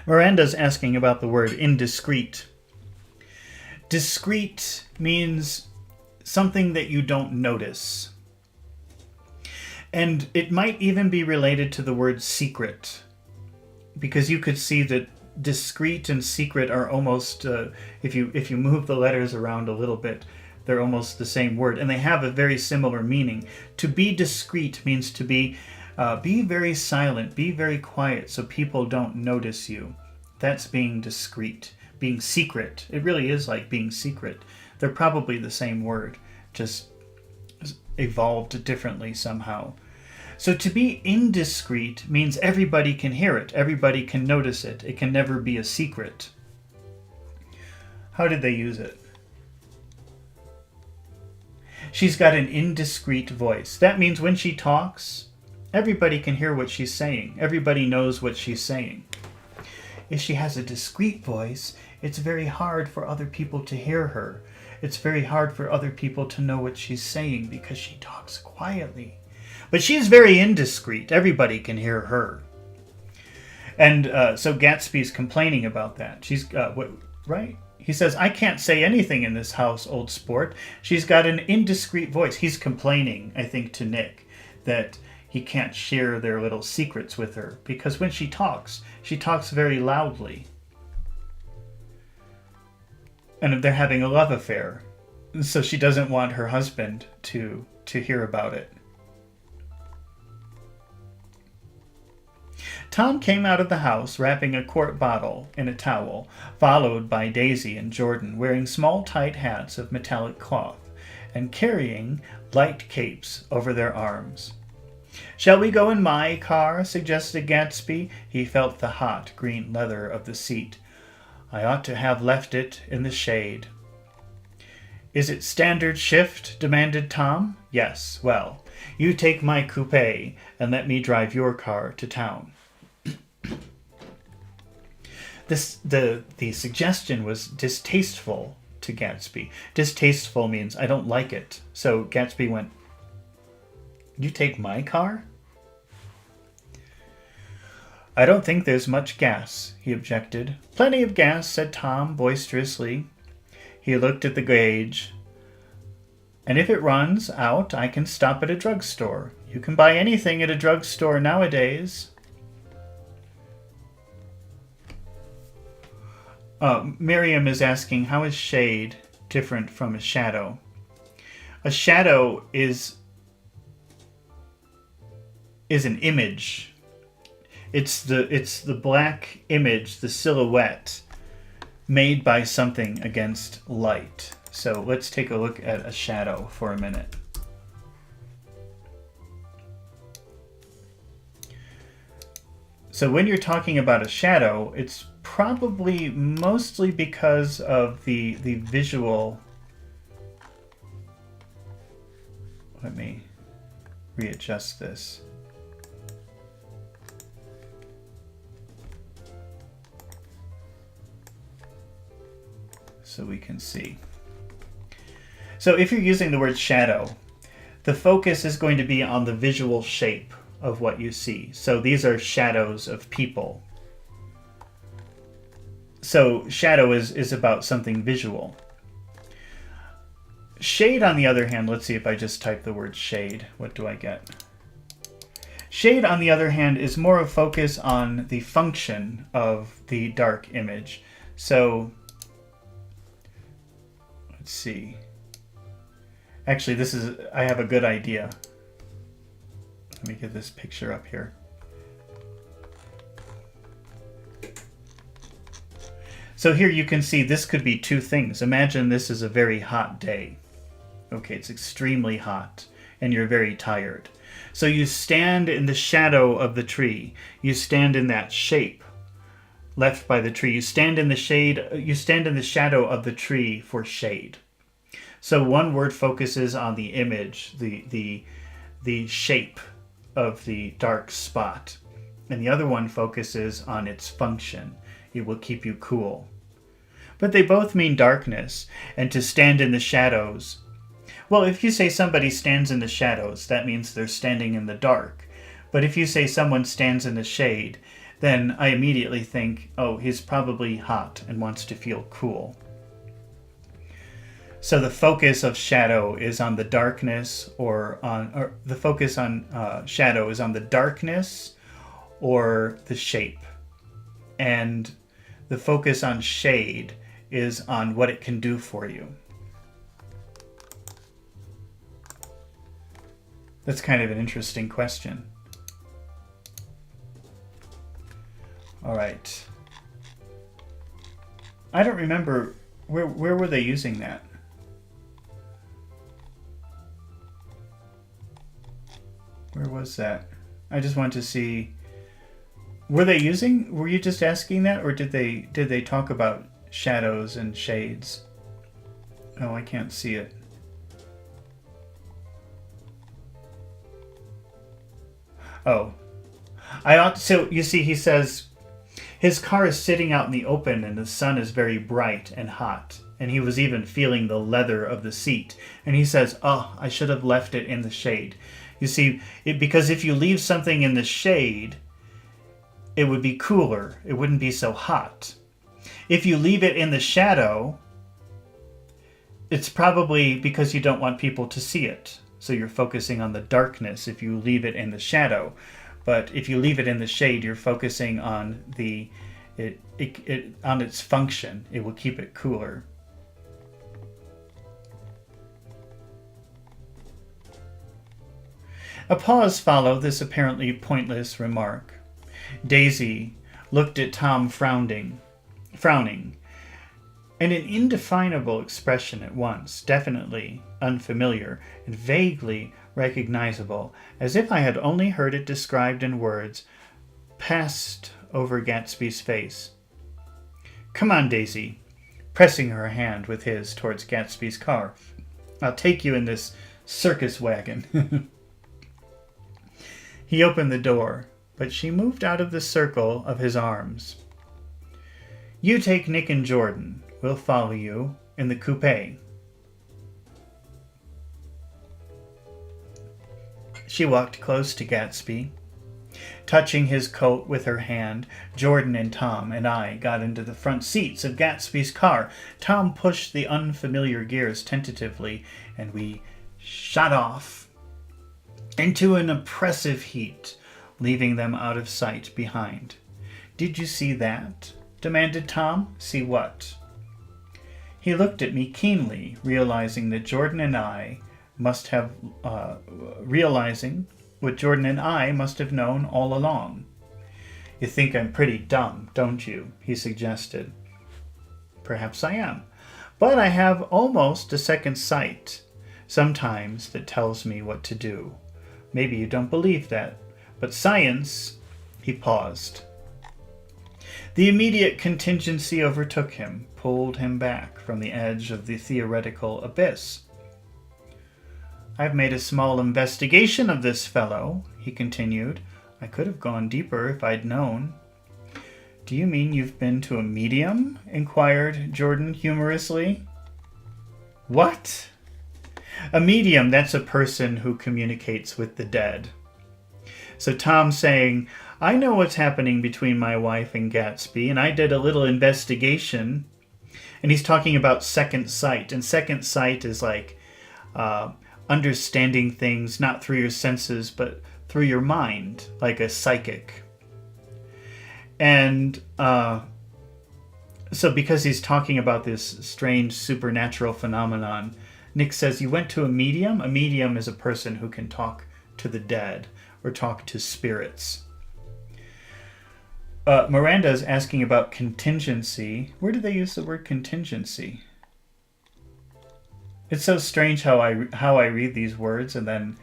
Miranda's asking about the word indiscreet. Discreet means something that you don't notice. And it might even be related to the word secret, because you could see that discreet and secret are almost, if you move the letters around a little bit, they're almost the same word, and they have a very similar meaning. To be discreet means to be very silent, be very quiet so people don't notice you. That's being discreet. Being secret, it really is like being secret. They're probably the same word, just evolved differently somehow. So to be indiscreet means everybody can hear it, everybody can notice it. It can never be a secret. How did they use it? She's got an indiscreet voice. That means when she talks, everybody can hear what she's saying. Everybody knows what she's saying. If she has a discreet voice, it's very hard for other people to hear her. It's very hard for other people to know what she's saying because she talks quietly. But she's very indiscreet. Everybody can hear her. And so Gatsby's complaining about that. She's right? He says, I can't say anything in this house, old sport. She's got an indiscreet voice. He's complaining, I think, to Nick that he can't share their little secrets with her because when she talks very loudly. And they're having a love affair. So she doesn't want her husband to hear about it. Tom came out of the house wrapping a quart bottle in a towel, followed by Daisy and Jordan, wearing small tight hats of metallic cloth and carrying light capes over their arms. Shall we go in my car? Suggested Gatsby. He felt the hot green leather of the seat. I ought to have left it in the shade. Is it standard shift? Demanded Tom. Yes, well, you take my coupe and let me drive your car to town. The suggestion was distasteful to Gatsby. Distasteful means I don't like it. So Gatsby went, you take my car? I don't think there's much gas, he objected. Plenty of gas, said Tom boisterously. He looked at the gauge. And if it runs out, I can stop at a drugstore. You can buy anything at a drugstore nowadays. Miriam is asking, how is shade different from a shadow? A shadow is an image. It's the black image, the silhouette, made by something against light. So let's take a look at a shadow for a minute. So when you're talking about a shadow, it's probably mostly because of the visual. Let me readjust this. So we can see. So if you're using the word shadow, the focus is going to be on the visual shape of what you see. So these are shadows of people. So shadow is about something visual. Shade, on the other hand, let's see if I just type the word shade. What do I get? Shade, on the other hand, is more of focus on the function of the dark image. So let's see. Actually, I have a good idea. Let me get this picture up here. So here you can see this could be two things. Imagine this is a very hot day. Okay, it's extremely hot and you're very tired. So you stand in the shadow of the tree. You stand in that shape left by the tree. You stand in the shade, you stand in the shadow of the tree for shade. So one word focuses on the image, the shape of the dark spot. And the other one focuses on its function. It will keep you cool. But they both mean darkness, and to stand in the shadows. Well, if you say somebody stands in the shadows, that means they're standing in the dark. But if you say someone stands in the shade, then I immediately think, oh, he's probably hot and wants to feel cool. So the focus of shadow is on the darkness, or the focus on shadow is on the darkness or the shape. And the focus on shade is on what it can do for you. That's kind of an interesting question. All right. I don't remember, where were they using that? Where was that? I just want to see. Were you just asking that, or did they talk about shadows and shades? Oh, I can't see it. Oh. So you see, he says his car is sitting out in the open and the sun is very bright and hot, and he was even feeling the leather of the seat, and he says, oh, I should have left it in the shade. You see, because if you leave something in the shade, it would be cooler. It wouldn't be so hot. If you leave it in the shadow, it's probably because you don't want people to see it. So you're focusing on the darkness if you leave it in the shadow. But if you leave it in the shade, you're focusing on on its function. It will keep it cooler. A pause followed this apparently pointless remark. Daisy looked at Tom frowning, and an indefinable expression at once, definitely unfamiliar and vaguely recognizable, as if I had only heard it described in words, passed over Gatsby's face. Come on, Daisy. pressing her hand with his towards Gatsby's car. "I'll take you in this circus wagon." He opened the door, but she moved out of the circle of his arms. "You take Nick and Jordan. We'll follow you in the coupe." She walked close to Gatsby. Touching his coat with her hand, Jordan and Tom and I got into the front seats of Gatsby's car. Tom pushed the unfamiliar gears tentatively, and we shot off into an oppressive heat, leaving them out of sight behind. "Did you see that?" demanded Tom. "See what?" He looked at me keenly, realizing what Jordan and I must have known all along. "You think I'm pretty dumb, don't you?" he suggested. "Perhaps I am, but I have almost a second sight sometimes that tells me what to do. Maybe you don't believe that, but science..." He paused. The immediate contingency overtook him, pulled him back from the edge of the theoretical abyss. "I've made a small investigation of this fellow," he continued. "I could have gone deeper if I'd known." "Do you mean you've been to a medium?" inquired Jordan humorously. "What?" "A medium, that's a person who communicates with the dead." So Tom's saying, "I know what's happening between my wife and Gatsby, and I did a little investigation." And he's talking about second sight, and second sight is like understanding things not through your senses, but through your mind, like a psychic. And so because he's talking about this strange supernatural phenomenon, Nick says, "You went to a medium?" A medium is a person who can talk to the dead or talk to spirits. Miranda's asking about contingency. Where do they use the word contingency? It's so strange how I read these words and then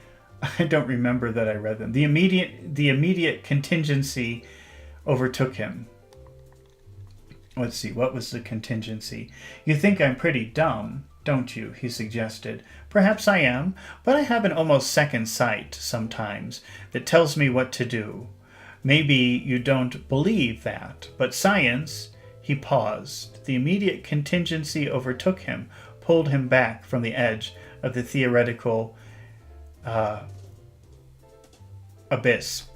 I don't remember that I read them. The immediate contingency overtook him. Let's see, what was the contingency? "You think I'm pretty dumb, don't you?" he suggested. "Perhaps I am, but I have an almost second sight sometimes that tells me what to do. Maybe you don't believe that, but science..." He paused. The immediate contingency overtook him, pulled him back from the edge of the theoretical abyss.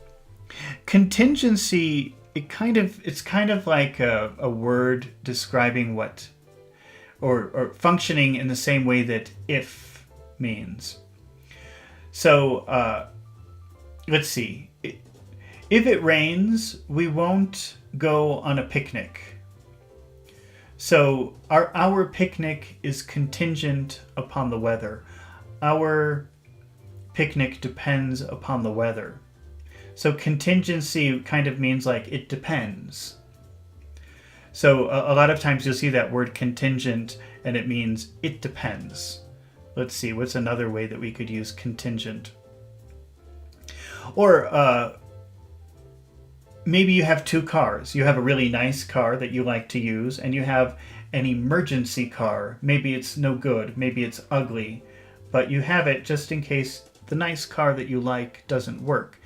Contingency, it's kind of like a word describing what, or functioning in the same way that if means. So let's see. If it rains, we won't go on a picnic. So our picnic is contingent upon the weather. Our picnic depends upon the weather. So contingency kind of means like it depends. So a lot of times you'll see that word contingent and it means it depends. Let's see, what's another way that we could use contingent? Or maybe you have two cars. You have a really nice car that you like to use, and you have an emergency car. Maybe it's no good, maybe it's ugly, but you have it just in case the nice car that you like doesn't work.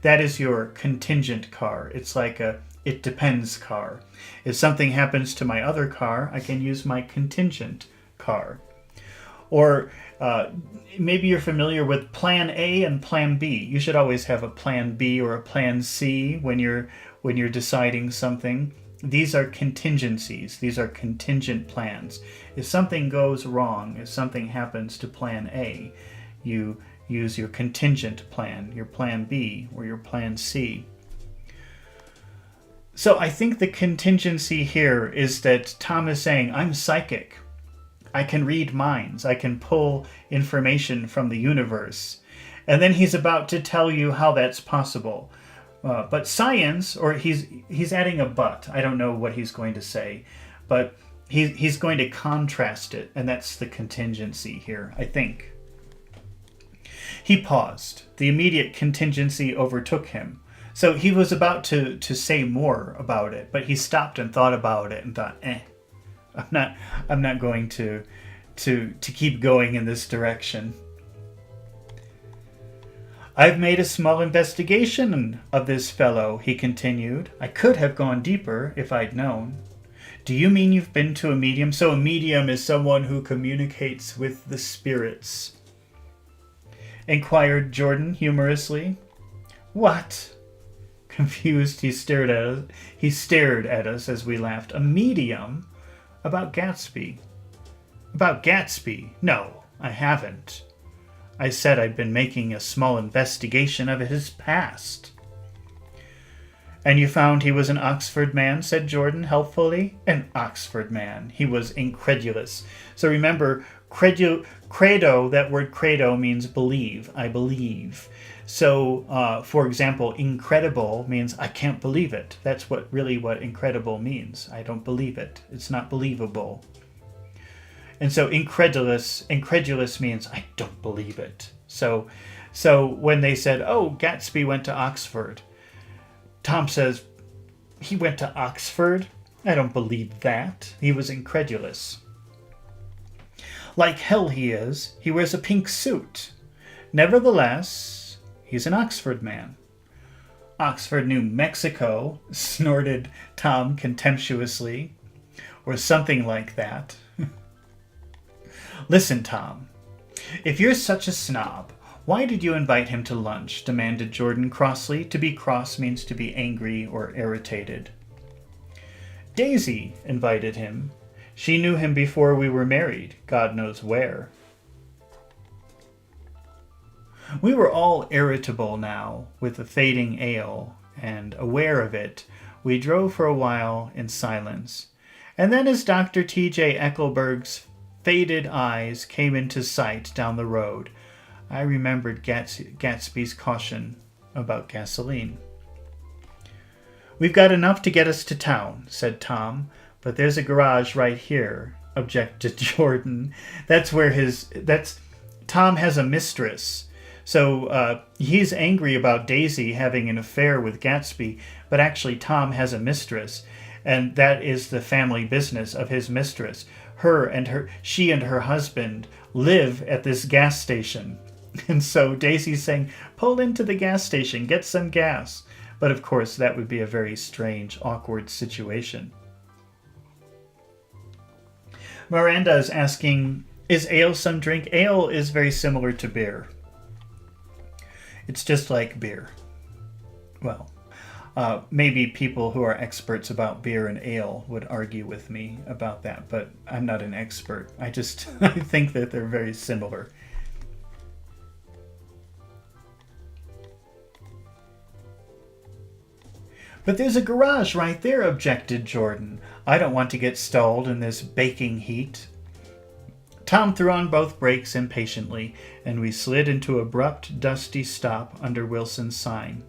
That is your contingent car. It's like a it depends car. If something happens to my other car, I can use my contingent car. Or maybe you're familiar with plan A and plan B. You should always have a plan B or a plan C when you're deciding something. These are contingencies. These are contingent plans. If something goes wrong, if something happens to plan A, you use your contingent plan, your plan B or your plan C. So I think the contingency here is that Tom is saying, I'm psychic. I can read minds. I can pull information from the universe. And then he's about to tell you how that's possible. But science, or he's adding a but. I don't know what he's going to say. But he's going to contrast it. And that's the contingency here, I think. He paused. The immediate contingency overtook him. So he was about to say more about it. But he stopped and thought about it and thought, I'm not going to keep going in this direction. I've made a small investigation of this fellow, he continued. I could have gone deeper if I'd known. Do you mean you've been to a medium? So a medium is someone who communicates with the spirits, inquired Jordan humorously. What? Confused, he stared at us as we laughed. A medium? About Gatsby? About Gatsby? No, I haven't. I said I'd been making a small investigation of his past. And you found he was an Oxford man, said Jordan helpfully. An Oxford man. He was incredulous. So remember, credo, that word credo means believe. I believe. So, for example, incredible means I can't believe it. That's what incredible means. I don't believe it. It's not believable. And so incredulous means I don't believe it. So when they said, oh, Gatsby went to Oxford, Tom says, he went to Oxford? I don't believe that. He was incredulous. Like hell he is. He wears a pink suit. Nevertheless, he's an Oxford man. Oxford, New Mexico, snorted Tom contemptuously, or something like that. Listen, Tom, if you're such a snob, why did you invite him to lunch? Demanded Jordan crossly. To be cross means to be angry or irritated. Daisy invited him. She knew him before we were married, God knows where. We were all irritable now with the fading ale, and aware of it, we drove for a while in silence. And then as Dr. T.J. Eckelberg's faded eyes came into sight down the road, I remembered Gatsby's caution about gasoline. We've got enough to get us to town, said Tom, but there's a garage right here, objected Jordan. Tom has a mistress. So he's angry about Daisy having an affair with Gatsby, but actually Tom has a mistress, and that is the family business of his mistress. She and her husband live at this gas station. And so Daisy's saying, pull into the gas station, get some gas. But of course, that would be a very strange, awkward situation. Miranda is asking, is ale some drink? Ale is very similar to beer. It's just like beer. Well, maybe people who are experts about beer and ale would argue with me about that, but I'm not an expert. I think that they're very similar. But there's a garage right there, objected Jordan. I don't want to get stalled in this baking heat. Tom threw on both brakes impatiently, and we slid into abrupt, dusty stop under Wilson's sign.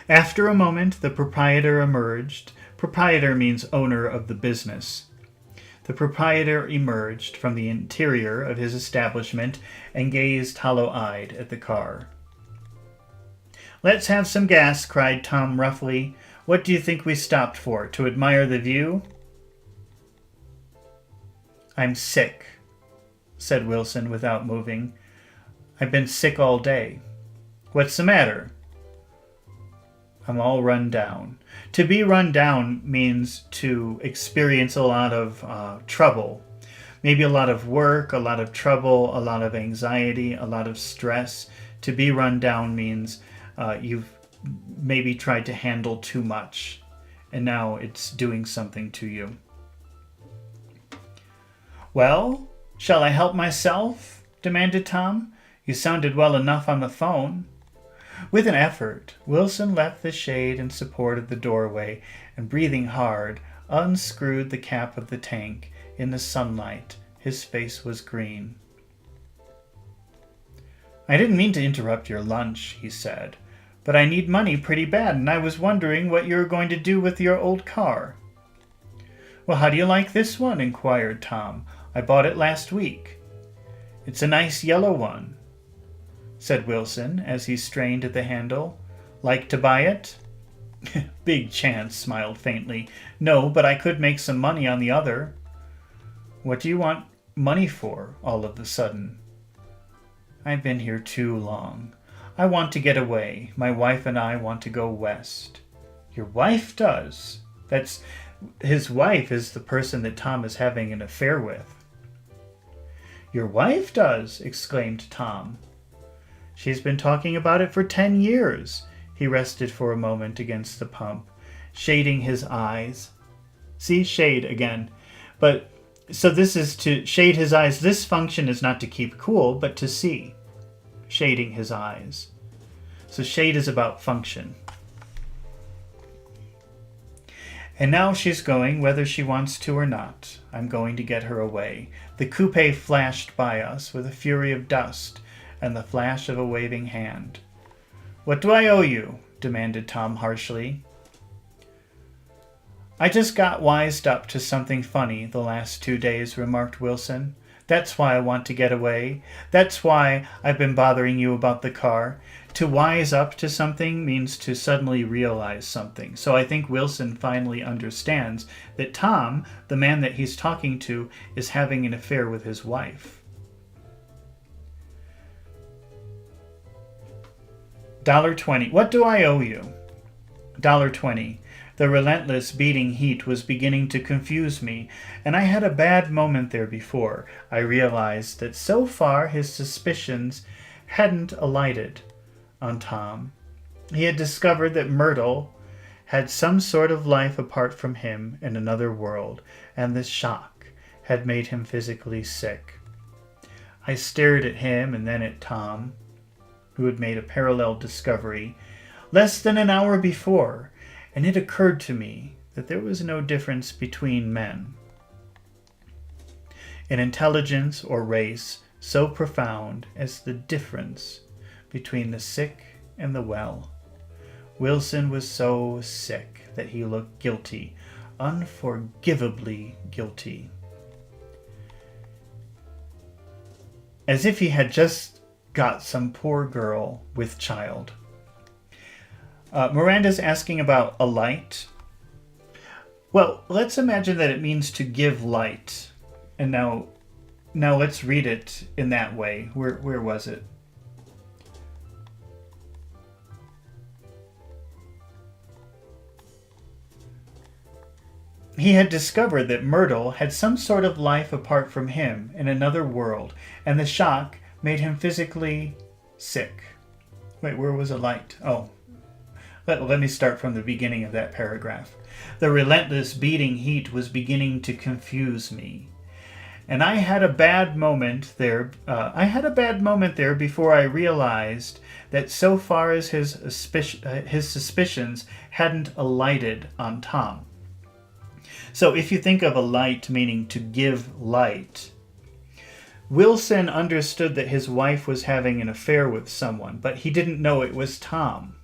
After a moment, the proprietor emerged. Proprietor means owner of the business. The proprietor emerged from the interior of his establishment and gazed hollow-eyed at the car. Let's have some gas, cried Tom roughly. What do you think we stopped for? To admire the view? I'm sick, said Wilson without moving. I've been sick all day. What's the matter? I'm all run down. To be run down means to experience a lot of trouble. Maybe a lot of work, a lot of trouble, a lot of anxiety, a lot of stress. To be run down means you've maybe tried to handle too much, and now it's doing something to you. Well, shall I help myself? Demanded Tom. You sounded well enough on the phone. With an effort, Wilson left the shade and supported the doorway, and breathing hard, unscrewed the cap of the tank. In the sunlight, his face was green. I didn't mean to interrupt your lunch, he said, but I need money pretty bad, and I was wondering what you were going to do with your old car. Well, how do you like this one? Inquired Tom. I bought it last week. It's a nice yellow one, said Wilson as he strained at the handle. Like to buy it? Big chance, smiled faintly. No, but I could make some money on the other. What do you want money for, all of a sudden? I've been here too long. I want to get away. My wife and I want to go west. Your wife does? His wife is the person that Tom is having an affair with. Your wife does, exclaimed Tom. She's been talking about it for 10 years. He rested for a moment against the pump, shading his eyes. See, shade again. But, so this is to shade his eyes. This function is not to keep cool, but to see. Shading his eyes. So shade is about function. And now she's going, whether she wants to or not. I'm going to get her away. The coupe flashed by us with a fury of dust and the flash of a waving hand. What do I owe you? Demanded Tom harshly. I just got wised up to something funny the last 2 days, remarked Wilson. That's why I want to get away. That's why I've been bothering you about the car. To wise up to something means to suddenly realize something. So I think Wilson finally understands that Tom, the man that he's talking to, is having an affair with his wife. $1.20. What do I owe you? $1.20. The relentless beating heat was beginning to confuse me, and I had a bad moment there before I realized that so far his suspicions hadn't alighted on Tom. He had discovered that Myrtle had some sort of life apart from him in another world, and this shock had made him physically sick. I stared at him and then at Tom, who had made a parallel discovery less than an hour before, and it occurred to me that there was no difference between men in intelligence or race so profound as the difference between the sick and the well. Wilson was so sick that he looked guilty, unforgivably guilty, as if he had just got some poor girl with child. Miranda's asking about a light. Well, let's imagine that it means to give light. And now let's read it in that way. Where was it? He had discovered that Myrtle had some sort of life apart from him in another world, and the shock made him physically sick. Wait, where was a light? Oh. Let me start from the beginning of that paragraph. The relentless beating heat was beginning to confuse me, and I had a bad moment there. Before I realized that so far as his suspicions hadn't alighted on Tom. So if you think of a light meaning to give light, Wilson understood that his wife was having an affair with someone, but he didn't know it was Tom.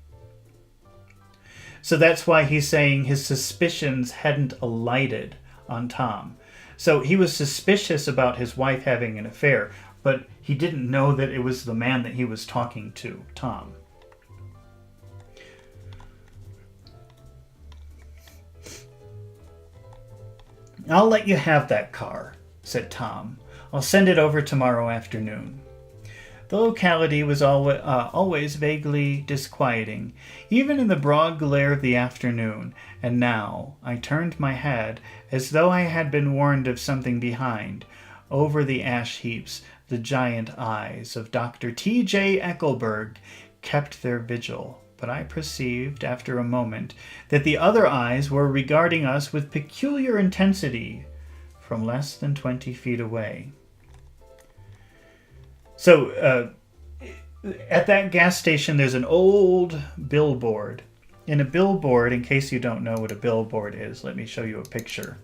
So that's why he's saying his suspicions hadn't alighted on Tom. So he was suspicious about his wife having an affair, but he didn't know that it was the man that he was talking to, Tom. I'll let you have that car, said Tom. I'll send it over tomorrow afternoon. The locality was always vaguely disquieting, even in the broad glare of the afternoon, and now I turned my head as though I had been warned of something behind. Over the ash heaps, the giant eyes of Dr. T.J. Eckelberg kept their vigil, but I perceived after a moment that the other eyes were regarding us with peculiar intensity from less than 20 feet away. So, at that gas station, there's an old billboard. In a billboard, in case you don't know what a billboard is, let me show you a picture.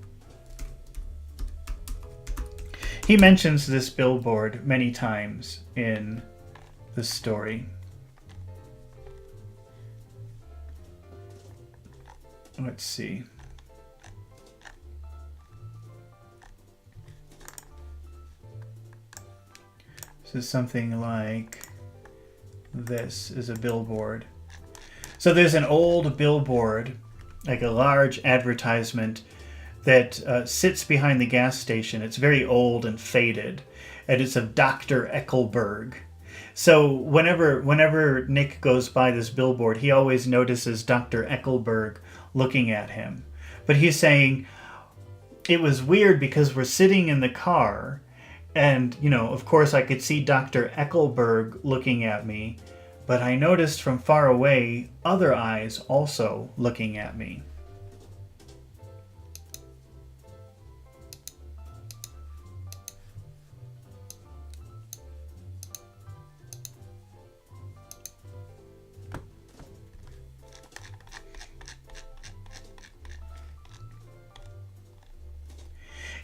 He mentions this billboard many times in the story. Let's see. This is something like this is a billboard. So there's an old billboard, like a large advertisement that sits behind the gas station. It's very old and faded, and it's of Dr. Eckelberg. So whenever Nick goes by this billboard, he always notices Dr. Eckelberg looking at him. But he's saying, it was weird because we're sitting in the car, and, of course I could see Dr. Eckelberg looking at me, but I noticed from far away other eyes also looking at me.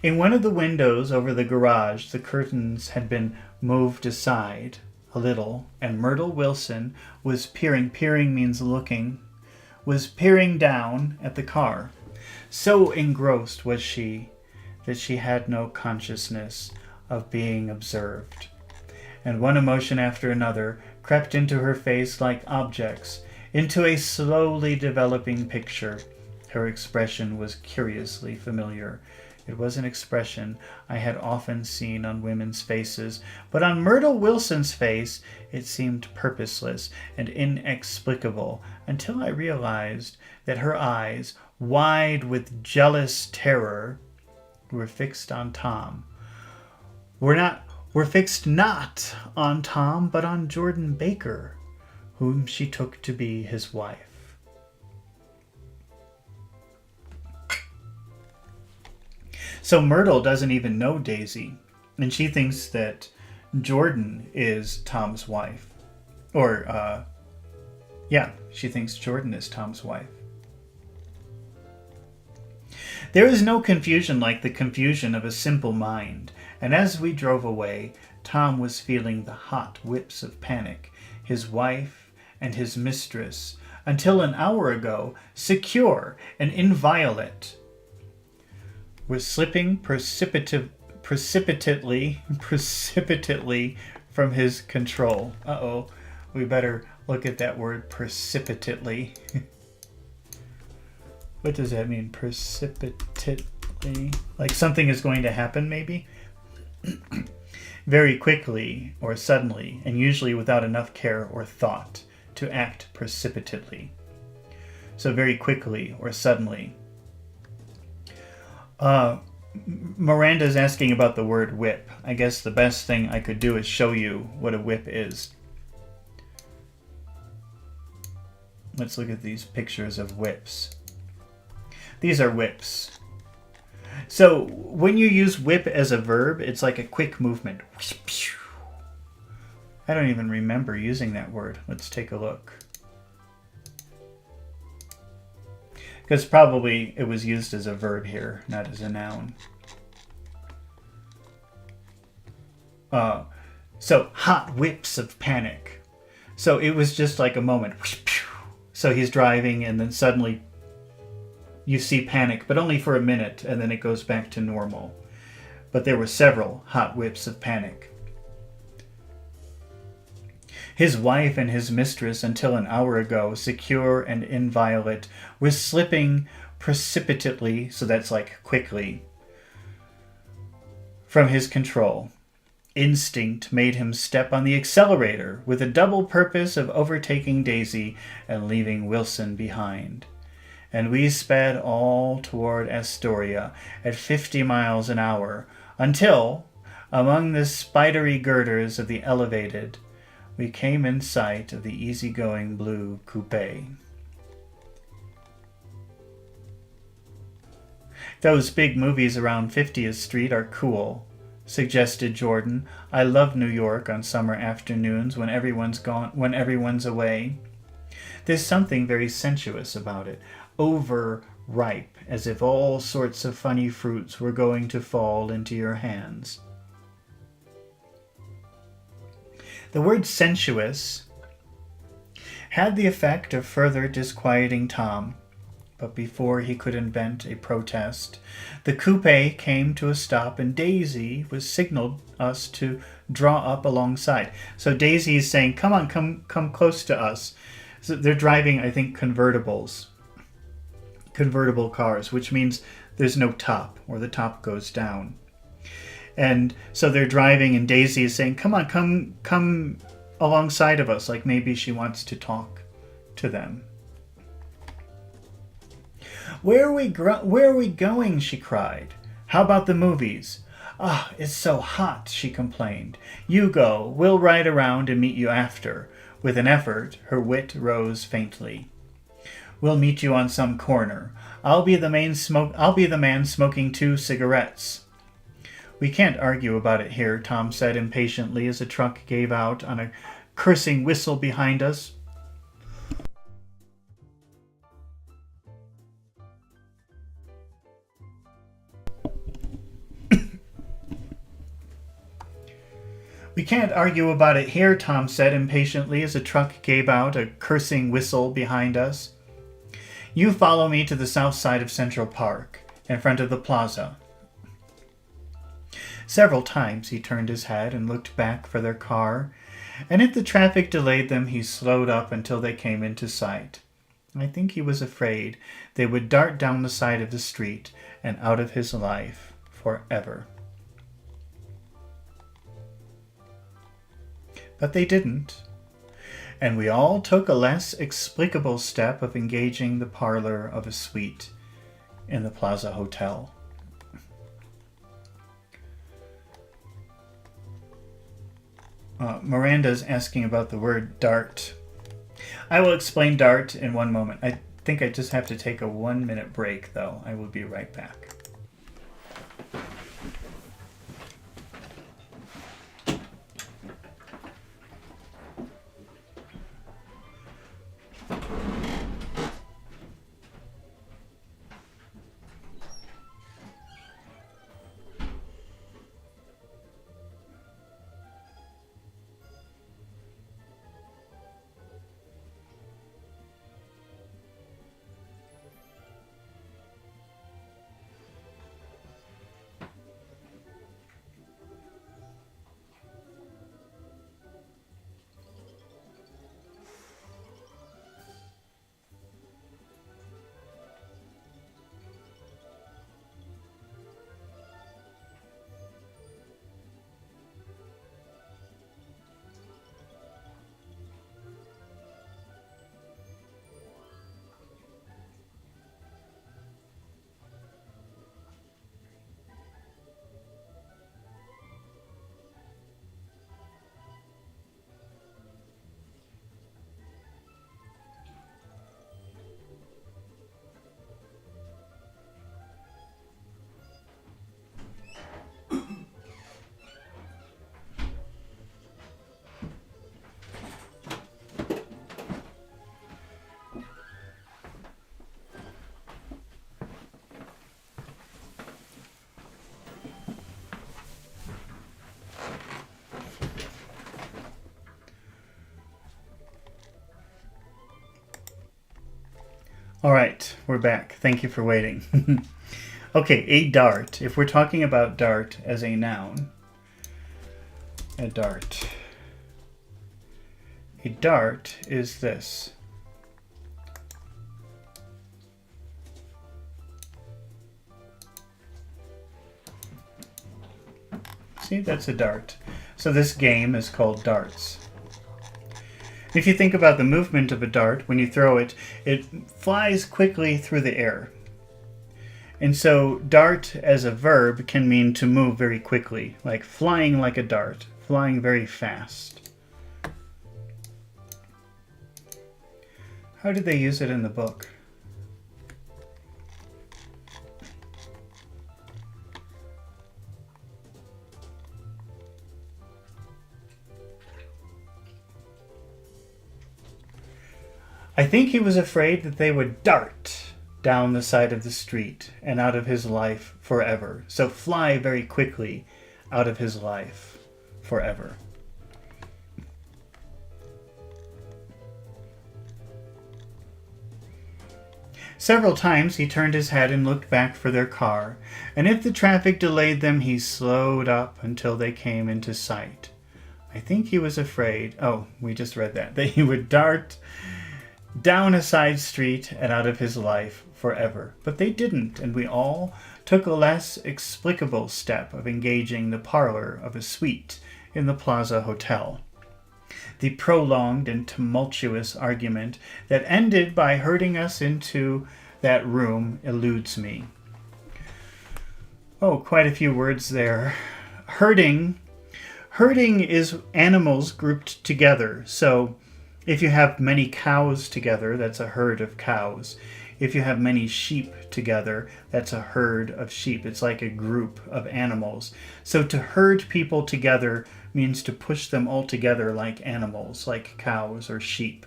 In one of the windows over the garage, the curtains had been moved aside a little, and Myrtle Wilson was peering means looking, was peering down at the car. So engrossed was she that she had no consciousness of being observed. And one emotion after another crept into her face like objects, into a slowly developing picture. Her expression was curiously familiar. It was an expression I had often seen on women's faces, but on Myrtle Wilson's face it seemed purposeless and inexplicable until I realized that her eyes, wide with jealous terror, were fixed on Tom. Were fixed not on Tom, but on Jordan Baker, whom she took to be his wife. So Myrtle doesn't even know Daisy, and she thinks that Jordan is Tom's wife. She thinks Jordan is Tom's wife. There is no confusion like the confusion of a simple mind, and as we drove away, Tom was feeling the hot whips of panic, his wife and his mistress, until an hour ago, secure and inviolate, was slipping precipitately from his control. We better look at that word, precipitately. What does that mean, precipitately? Like something is going to happen, maybe? Very quickly or suddenly, and usually without enough care or thought to act precipitately. So very quickly or suddenly. Miranda's asking about the word whip. I guess the best thing I could do is show you what a whip is. Let's look at these pictures of whips. These are whips. So when you use whip as a verb, it's like a quick movement. I don't even remember using that word. Let's take a look. Because probably it was used as a verb here, not as a noun. So, hot whips of panic. So it was just like a moment. So he's driving and then suddenly you see panic, but only for a minute, and then it goes back to normal. But there were several hot whips of panic. His wife and his mistress, until an hour ago, secure and inviolate, were slipping precipitately, so that's like quickly, from his control. Instinct made him step on the accelerator with a double purpose of overtaking Daisy and leaving Wilson behind. And we sped all toward Astoria at 50 miles an hour until, among the spidery girders of the elevated, we came in sight of the easygoing blue coupe. Those big movies around 50th Street are cool, suggested Jordan. I love New York on summer afternoons when everyone's away. There's something very sensuous about it, overripe, as if all sorts of funny fruits were going to fall into your hands. The word sensuous had the effect of further disquieting Tom, but before he could invent a protest, the coupe came to a stop and Daisy was signaled us to draw up alongside. So Daisy is saying, come on, come close to us. So they're driving, I think, convertible cars, which means there's no top, or the top goes down. And so they're driving, and Daisy is saying, come on, come alongside of us, like maybe she wants to talk to them. Where are we going? She cried. How about the movies? Ah, it's so hot, she complained. You go. We'll ride around and meet you after. With an effort, her wit rose faintly. We'll meet you on some corner. I'll be the man smoking 2 cigarettes. We can't argue about it here, Tom said impatiently as a truck gave out on a cursing whistle behind us. We can't argue about it here, Tom said impatiently as a truck gave out a cursing whistle behind us. You follow me to the south side of Central Park, in front of the plaza. Several times he turned his head and looked back for their car, and if the traffic delayed them, he slowed up until they came into sight. I think he was afraid they would dart down the side of the street and out of his life forever. But they didn't, and we all took a less explicable step of engaging the parlor of a suite in the Plaza Hotel. Miranda's asking about the word dart. I will explain dart in one moment. I think I just have to take a 1-minute break, though. I will be right back. All right, we're back. Thank you for waiting. Okay, a dart. If we're talking about dart as a noun, a dart. A dart is this. See, that's a dart. So this game is called darts. If you think about the movement of a dart, when you throw it, it flies quickly through the air. And so dart as a verb can mean to move very quickly, like flying like a dart, flying very fast. How did they use it in the book? I think he was afraid that they would dart down the side of the street and out of his life forever. So fly very quickly out of his life forever. Several times he turned his head and looked back for their car, and if the traffic delayed them, he slowed up until they came into sight. I think he was afraid, we just read that he would dart down a side street and out of his life forever. But they didn't, and we all took a less explicable step of engaging the parlor of a suite in the Plaza Hotel. The prolonged and tumultuous argument that ended by herding us into that room eludes me. Oh, quite a few words there. Herding is animals grouped together. So if you have many cows together, that's a herd of cows. If you have many sheep together, that's a herd of sheep. It's like a group of animals. So to herd people together means to push them all together like animals, like cows or sheep.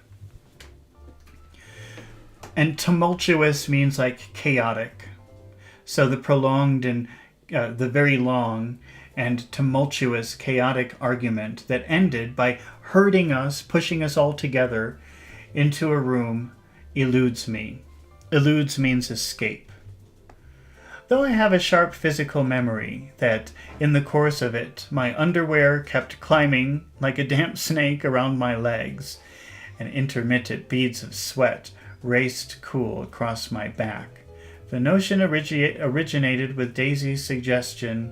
And tumultuous means like chaotic. So the prolonged and the very long and tumultuous, chaotic argument that ended by herding us, pushing us all together into a room eludes me. Eludes means escape. Though I have a sharp physical memory that, in the course of it, my underwear kept climbing like a damp snake around my legs, and intermittent beads of sweat raced cool across my back, the notion originated with Daisy's suggestion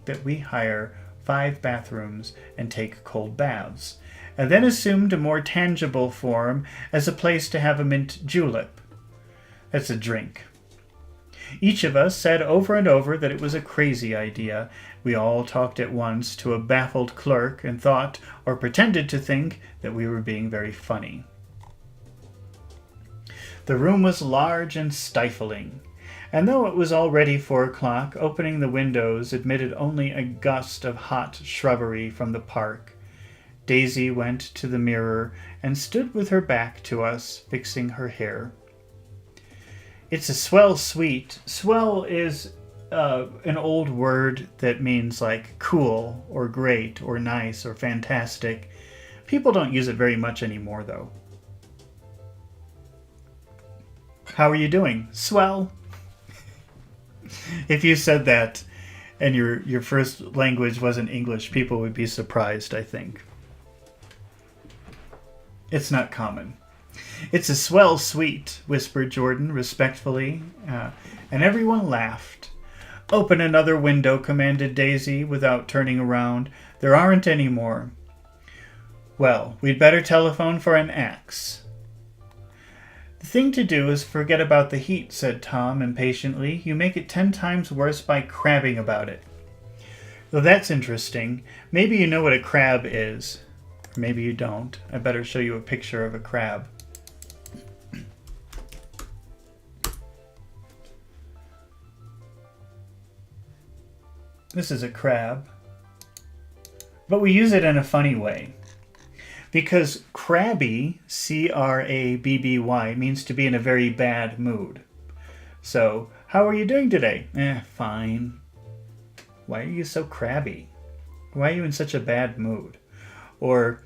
that we hire 5 bathrooms and take cold baths, and then assumed a more tangible form as a place to have a mint julep. That's a drink. Each of us said over and over that it was a crazy idea. We all talked at once to a baffled clerk and thought, or pretended to think, that we were being very funny. The room was large and stifling, and though it was already 4 o'clock, opening the windows admitted only a gust of hot shrubbery from the park. Daisy went to the mirror and stood with her back to us, fixing her hair. It's a swell suite. Swell is an old word that means like cool or great or nice or fantastic. People don't use it very much anymore, though. How are you doing? Swell. If you said that and your first language wasn't English, people would be surprised, I think. It's not common. It's a swell suite, whispered Jordan respectfully, and everyone laughed. Open another window, commanded Daisy without turning around. There aren't any more. Well, we'd better telephone for an axe. The thing to do is forget about the heat, said Tom impatiently. You make it 10 times worse by crabbing about it. Though that's interesting. Maybe you know what a crab is. Or maybe you don't. I better show you a picture of a crab. This is a crab. But we use it in a funny way. Because crabby, C-R-A-B-B-Y, means to be in a very bad mood. So, how are you doing today? Fine. Why are you so crabby? Why are you in such a bad mood? Or,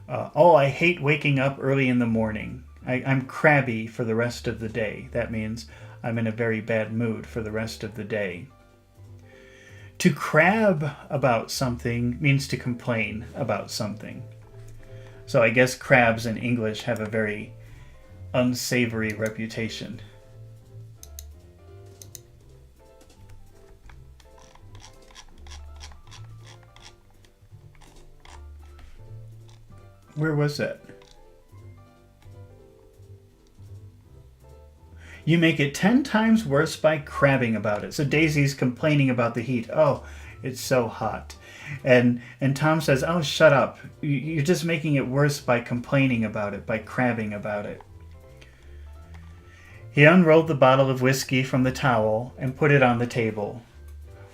I hate waking up early in the morning. I'm crabby for the rest of the day. That means I'm in a very bad mood for the rest of the day. To crab about something means to complain about something. So I guess crabs in English have a very unsavory reputation. Where was that? You make it 10 times worse by crabbing about it. So Daisy's complaining about the heat. Oh, it's so hot. And Tom says, oh, shut up. You're just making it worse by complaining about it, by crabbing about it. He unrolled the bottle of whiskey from the towel and put it on the table.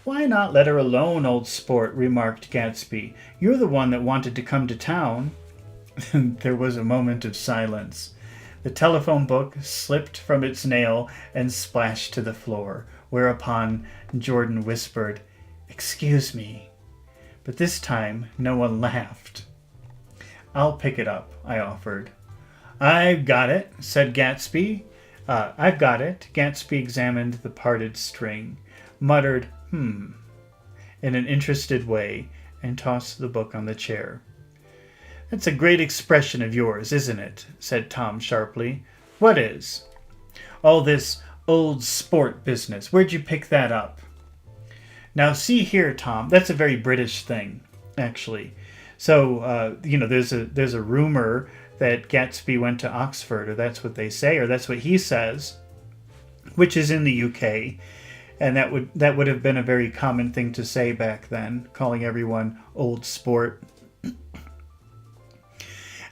Why not let her alone, old sport, remarked Gatsby. You're the one that wanted to come to town. There was a moment of silence. The telephone book slipped from its nail and splashed to the floor, whereupon Jordan whispered, Excuse me. But this time no one laughed. I'll pick it up, I offered. I've got it, said Gatsby. I've got it. Gatsby examined the parted string, muttered, in an interested way, and tossed the book on the chair. "That's a great expression of yours, isn't it?" said Tom sharply. "What is?" "All this old sport business. Where'd you pick that up?" "Now, see here, Tom, that's a very British thing, actually. So, there's a rumor that Gatsby went to Oxford, or that's what they say, or that's what he says, which is in the UK, and that would have been a very common thing to say back then, calling everyone old sport.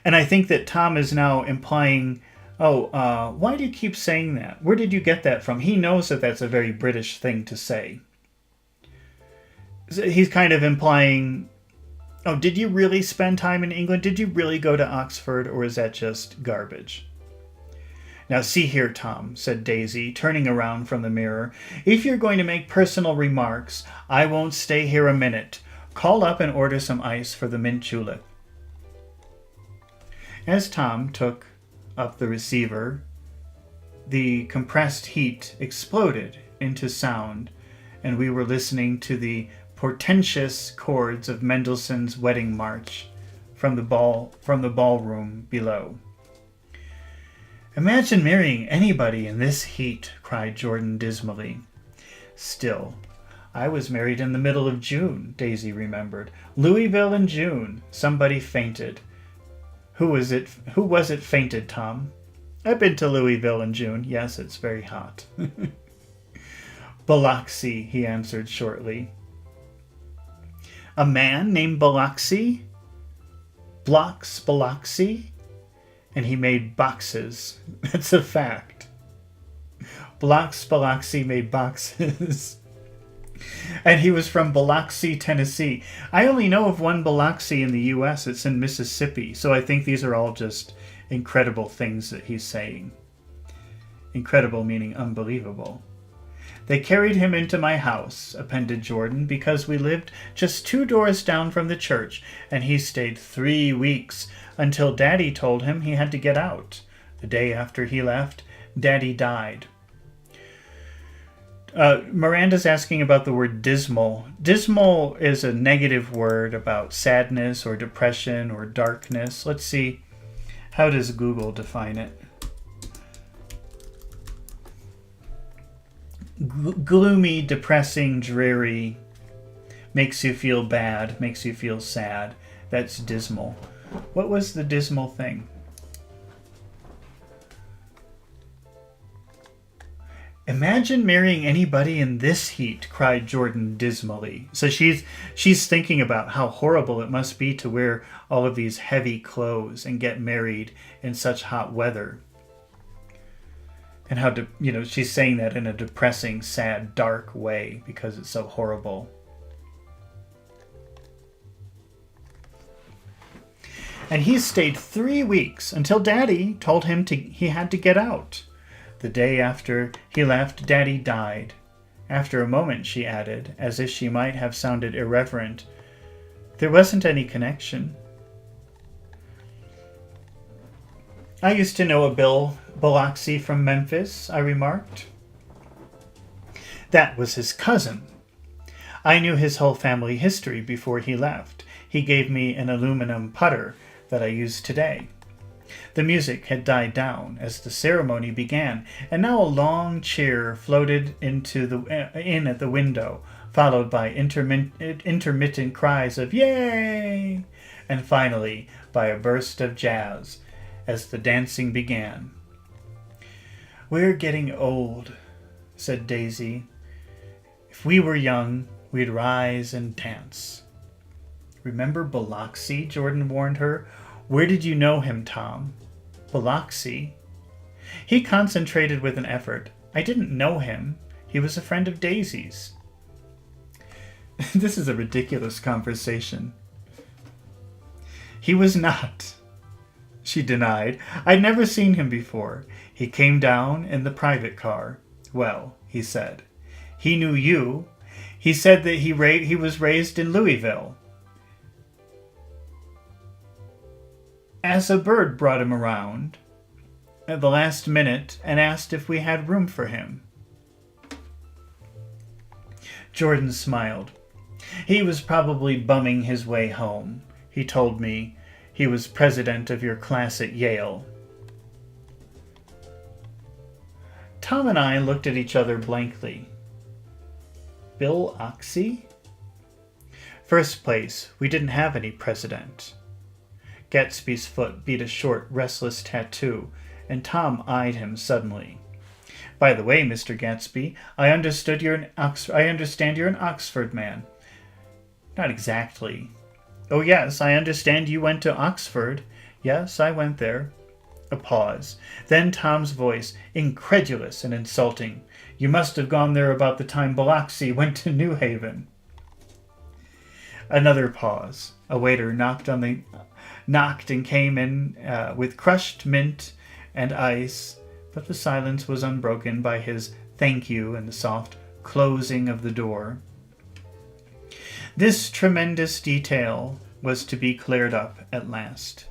And I think that Tom is now implying, why do you keep saying that? Where did you get that from? He knows that that's a very British thing to say. He's kind of implying, oh, did you really spend time in England? Did you really go to Oxford, or is that just garbage? "Now see here, Tom," said Daisy, turning around from the mirror. "If you're going to make personal remarks, I won't stay here a minute. Call up and order some ice for the mint julep." As Tom took up the receiver, the compressed heat exploded into sound, and we were listening to the portentous chords of Mendelssohn's Wedding March from the ballroom below. "Imagine marrying anybody in this heat," cried Jordan dismally. "Still, I was married in the middle of June," Daisy remembered. "Louisville in June. Somebody fainted." Who was it fainted, Tom?" "I've been to Louisville in June. Yes, it's very hot." "Biloxi," he answered shortly. "A man named Biloxi? Blocks Biloxi?" And he made boxes. That's a fact. Blocks Biloxi made boxes. And he was from Biloxi, Tennessee. I only know of one Biloxi in the U.S. It's in Mississippi. So I think these are all just incredible things that he's saying. Incredible meaning unbelievable. "They carried him into my house," appended Jordan, "because we lived just 2 doors down from the church, and he stayed 3 weeks, until Daddy told him he had to get out. The day after he left, Daddy died." Miranda's asking about the word dismal. Dismal is a negative word about sadness or depression or darkness. Let's see, how does Google define it? Gloomy, depressing, dreary, makes you feel bad, makes you feel sad. That's dismal. What was the dismal thing? "Imagine marrying anybody in this heat," cried Jordan dismally. So she's thinking about how horrible it must be to wear all of these heavy clothes and get married in such hot weather. And how, she's saying that in a depressing, sad, dark way because it's so horrible. "And he stayed 3 weeks until Daddy told him he had to get out. The day after he left, Daddy died." After a moment, she added, as if she might have sounded irreverent, "There wasn't any connection." "I used to know a Bill Biloxi from Memphis," I remarked. "That was his cousin. I knew his whole family history before he left. He gave me an aluminum putter that I use today." The music had died down as the ceremony began, and now a long cheer floated in at the window, followed by intermittent cries of "Yay!" and finally by a burst of jazz as the dancing began. "We're getting old," said Daisy. "If we were young, we'd rise and dance." "Remember Biloxi?" Jordan warned her. "Where did you know him, Tom?" "Biloxi?" He concentrated with an effort. "I didn't know him. He was a friend of Daisy's." This is a ridiculous conversation. "He was not," she denied. "I'd never seen him before. He came down in the private car. Well, he said. He knew you. He said that he was raised in Louisville. Asa Bird brought him around at the last minute and asked if we had room for him." Jordan smiled. "He was probably bumming his way home. He told me He was president of your class at Yale. Tom and I looked at each other blankly. Bill Oxy? First place, we didn't have any president. Gatsby's foot beat a short, restless tattoo, and Tom eyed him suddenly. By the way, Mr. Gatsby, I understand you're an Oxford man. Not exactly. Oh yes, I understand you went to Oxford. Yes, I went there. A pause. Then Tom's voice, incredulous and insulting. You must have gone there about the time Biloxi went to New Haven. Another pause. A waiter knocked and came in with crushed mint and ice, but the silence was unbroken by his thank you and the soft closing of the door. This tremendous detail was to be cleared up at last.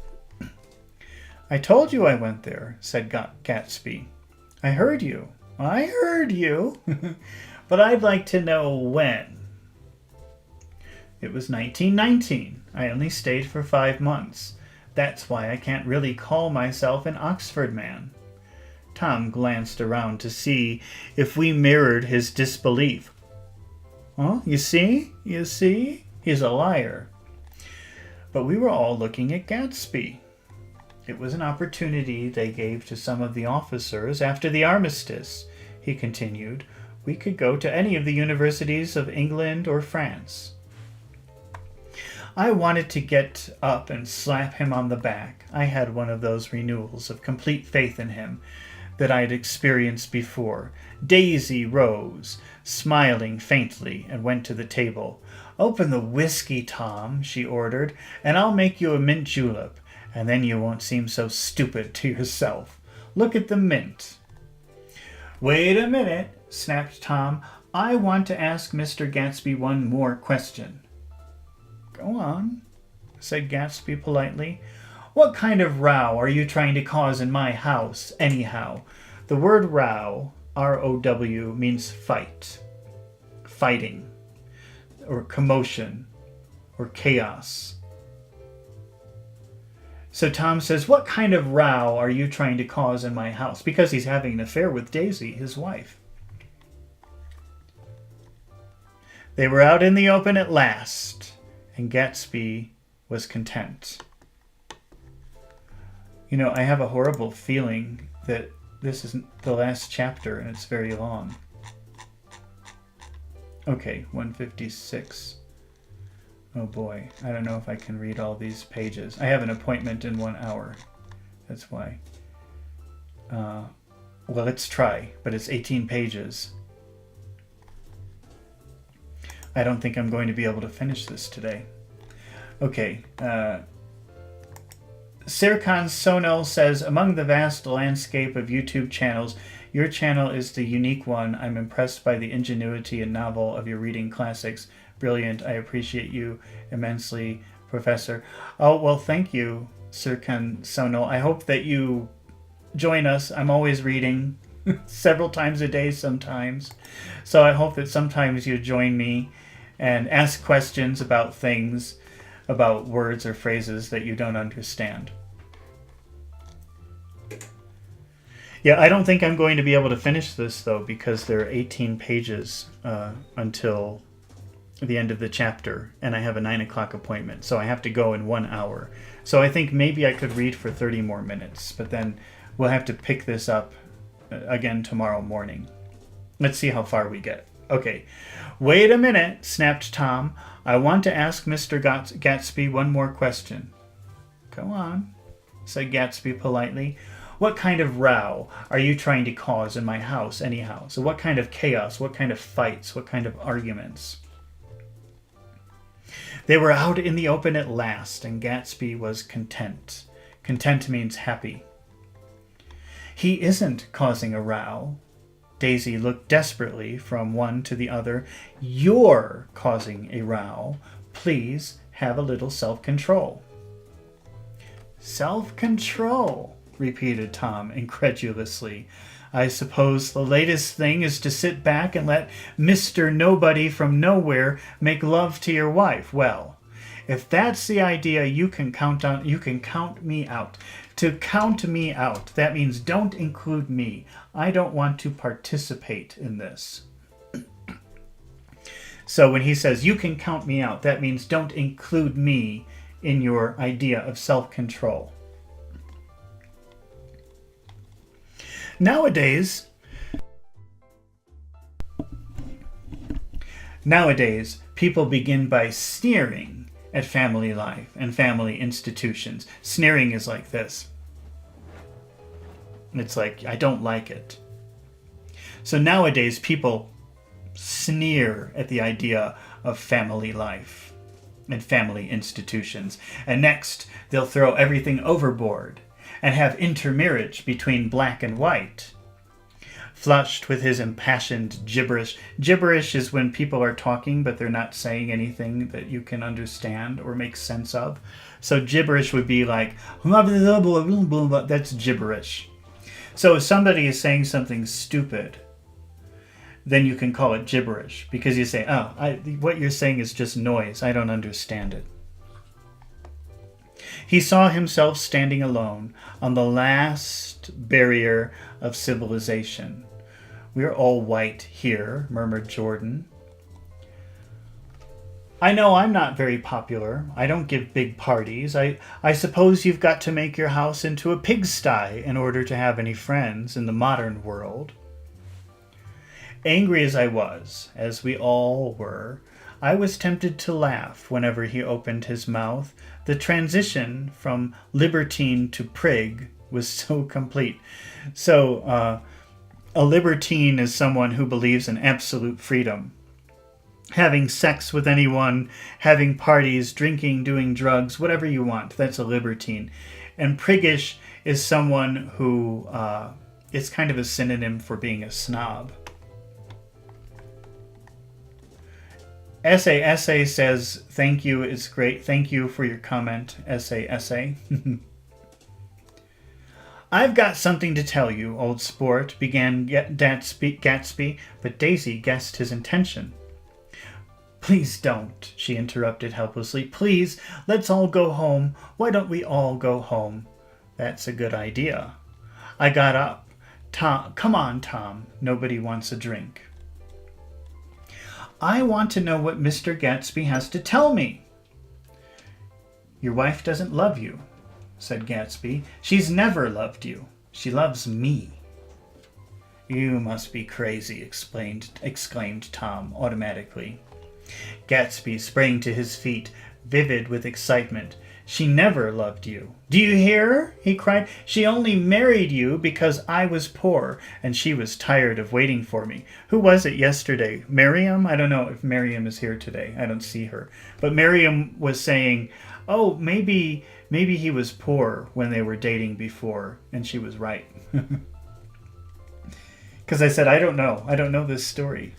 I told you I went there, said Gatsby. I heard you. But I'd like to know when. It was 1919. I only stayed for 5 months. That's why I can't really call myself an Oxford man. Tom glanced around to see if we mirrored his disbelief. Huh? You see? He's a liar. But we were all looking at Gatsby. It was an opportunity they gave to some of the officers after the armistice, he continued. We could go to any of the universities of England or France. I wanted to get up and slap him on the back. I had one of those renewals of complete faith in him that I had experienced before. Daisy rose, smiling faintly, and went to the table. Open the whiskey, Tom, she ordered, and I'll make you a mint julep, and then you won't seem so stupid to yourself. Look at the mint. Wait a minute, snapped Tom. I want to ask Mr. Gatsby one more question. Go on, said Gatsby politely. What kind of row are you trying to cause in my house, anyhow? The word row, R-O-W, means fight, fighting, or commotion, or chaos. So Tom says, what kind of row are you trying to cause in my house? Because he's having an affair with Daisy, his wife. They were out in the open at last, and Gatsby was content. You know, I have a horrible feeling that this isn't the last chapter and it's very long. Okay, 156. Oh boy, I don't know if I can read all these pages. I have an appointment in 1 hour. That's why. Well, let's try, but it's 18 pages. I don't think I'm going to be able to finish this today. Okay, Serkan Sonel says, among the vast landscape of YouTube channels, your channel is the unique one. I'm impressed by the ingenuity and novel of your reading classics. Brilliant. I appreciate you immensely, Professor. Oh, well, thank you, Serkan Sonel. I hope that you join us. I'm always reading several times a day sometimes. So I hope that sometimes you join me and ask questions about things, about words or phrases that you don't understand. Yeah, I don't think I'm going to be able to finish this, though, because there are 18 pages until the end of the chapter, and I have a 9 o'clock appointment, so I have to go in 1 hour. So I think maybe I could read for 30 more minutes, but then we'll have to pick this up again tomorrow morning. Let's see how far we get. Okay. Wait a minute, snapped Tom. I want to ask Mr. Gatsby one more question. Go on, said Gatsby politely. What kind of row are you trying to cause in my house anyhow? So what kind of chaos, what kind of fights, what kind of arguments? They were out in the open at last, and Gatsby was content. Content means happy. He isn't causing a row. Daisy looked desperately from one to the other. You're causing a row. Please have a little self-control. Self-control, repeated Tom incredulously. I suppose the latest thing is to sit back and let Mr. Nobody from Nowhere make love to your wife. Well, If that's the idea, you can count me out. To count me out, that means don't include me. I don't want to participate in this. So when he says you can count me out, that means don't include me in your idea of self-control. Nowadays, people begin by sneering at family life and family institutions. Sneering is like this. It's like, I don't like it. So nowadays, people sneer at the idea of family life and family institutions. And next, they'll throw everything overboard and have intermarriage between black and white. Flushed with his impassioned gibberish. Gibberish is when people are talking, but they're not saying anything that you can understand or make sense of. So gibberish would be like, that's gibberish. So if somebody is saying something stupid, then you can call it gibberish, because you say, what you're saying is just noise. I don't understand it. He saw himself standing alone on the last barrier of civilization. We're all white here, murmured Jordan. I know I'm not very popular. I don't give big parties. I suppose you've got to make your house into a pigsty in order to have any friends in the modern world. Angry as I was, as we all were, I was tempted to laugh whenever he opened his mouth. The transition from libertine to prig was so complete. So, a libertine is someone who believes in absolute freedom. Having sex with anyone, having parties, drinking, doing drugs, whatever you want, that's a libertine. And priggish is someone who, it's kind of a synonym for being a snob. Essay says, thank you, it's great. Thank you for your comment, essay. I've got something to tell you, old sport, began Gatsby, but Daisy guessed his intention. Please don't, she interrupted helplessly. Please, let's all go home. Why don't we all go home? That's a good idea. I got up. Tom, come on, Tom. Nobody wants a drink. I want to know what Mr. Gatsby has to tell me. Your wife doesn't love you, said Gatsby. She's never loved you. She loves me. You must be crazy, exclaimed Tom automatically. Gatsby sprang to his feet, vivid with excitement. She never loved you. Do you hear? He cried. She only married you because I was poor, and she was tired of waiting for me. Who was it yesterday? Miriam? I don't know if Miriam is here today. I don't see her. But Miriam was saying, oh, maybe he was poor when they were dating before, and she was right. Because I said, I don't know this story.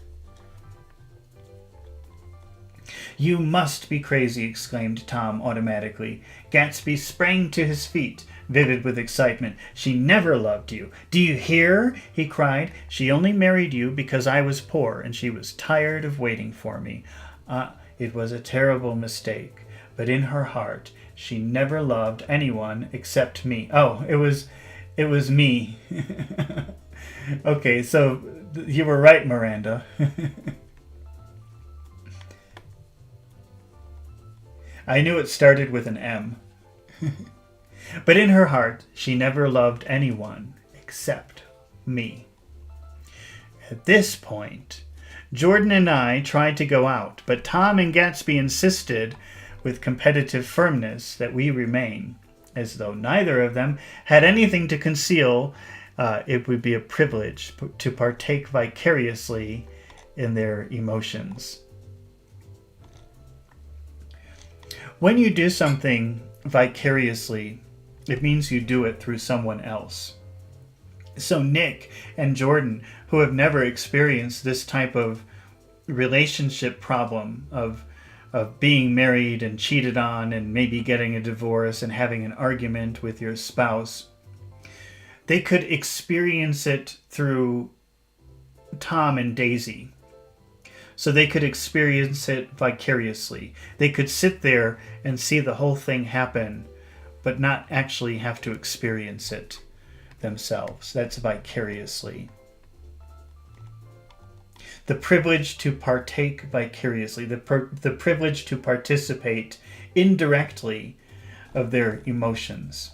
You must be crazy, exclaimed Tom automatically. Gatsby sprang to his feet, vivid with excitement. She never loved you. Do you hear? He cried. She only married you because I was poor and she was tired of waiting for me. It was a terrible mistake, but in her heart she never loved anyone except me. Oh, it was me. Okay, so you were right, Miranda. I knew it started with an M. But in her heart, she never loved anyone except me. At this point, Jordan and I tried to go out, but Tom and Gatsby insisted with competitive firmness that we remain, as though neither of them had anything to conceal. It would be a privilege to partake vicariously in their emotions. When you do something vicariously, it means you do it through someone else. So Nick and Jordan, who have never experienced this type of relationship problem of being married and cheated on and maybe getting a divorce and having an argument with your spouse, they could experience it through Tom and Daisy. so they could experience it vicariously. They could sit there and see the whole thing happen, but not actually have to experience it themselves. That's vicariously. The privilege to partake vicariously, the privilege to participate indirectly of their emotions.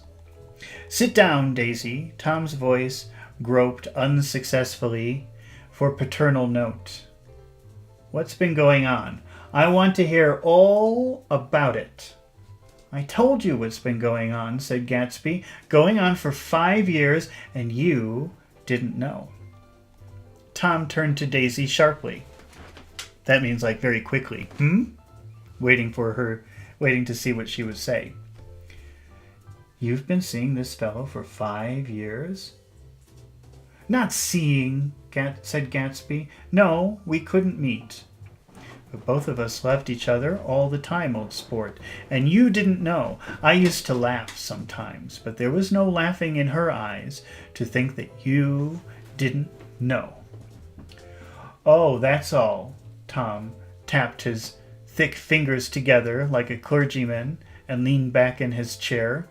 Sit down, Daisy. Tom's voice groped unsuccessfully for paternal note. What's been going on? I want to hear all about it. I told you what's been going on, said Gatsby. Going on for 5 years, and you didn't know. Tom turned to Daisy sharply. That means like very quickly. Waiting to see what she would say. You've been seeing this fellow for 5 years? Not seeing, said Gatsby. No, we couldn't meet. But both of us loved each other all the time, old sport. And you didn't know. I used to laugh sometimes, but there was no laughing in her eyes to think that you didn't know. Oh, that's all. Tom tapped his thick fingers together like a clergyman and leaned back in his chair.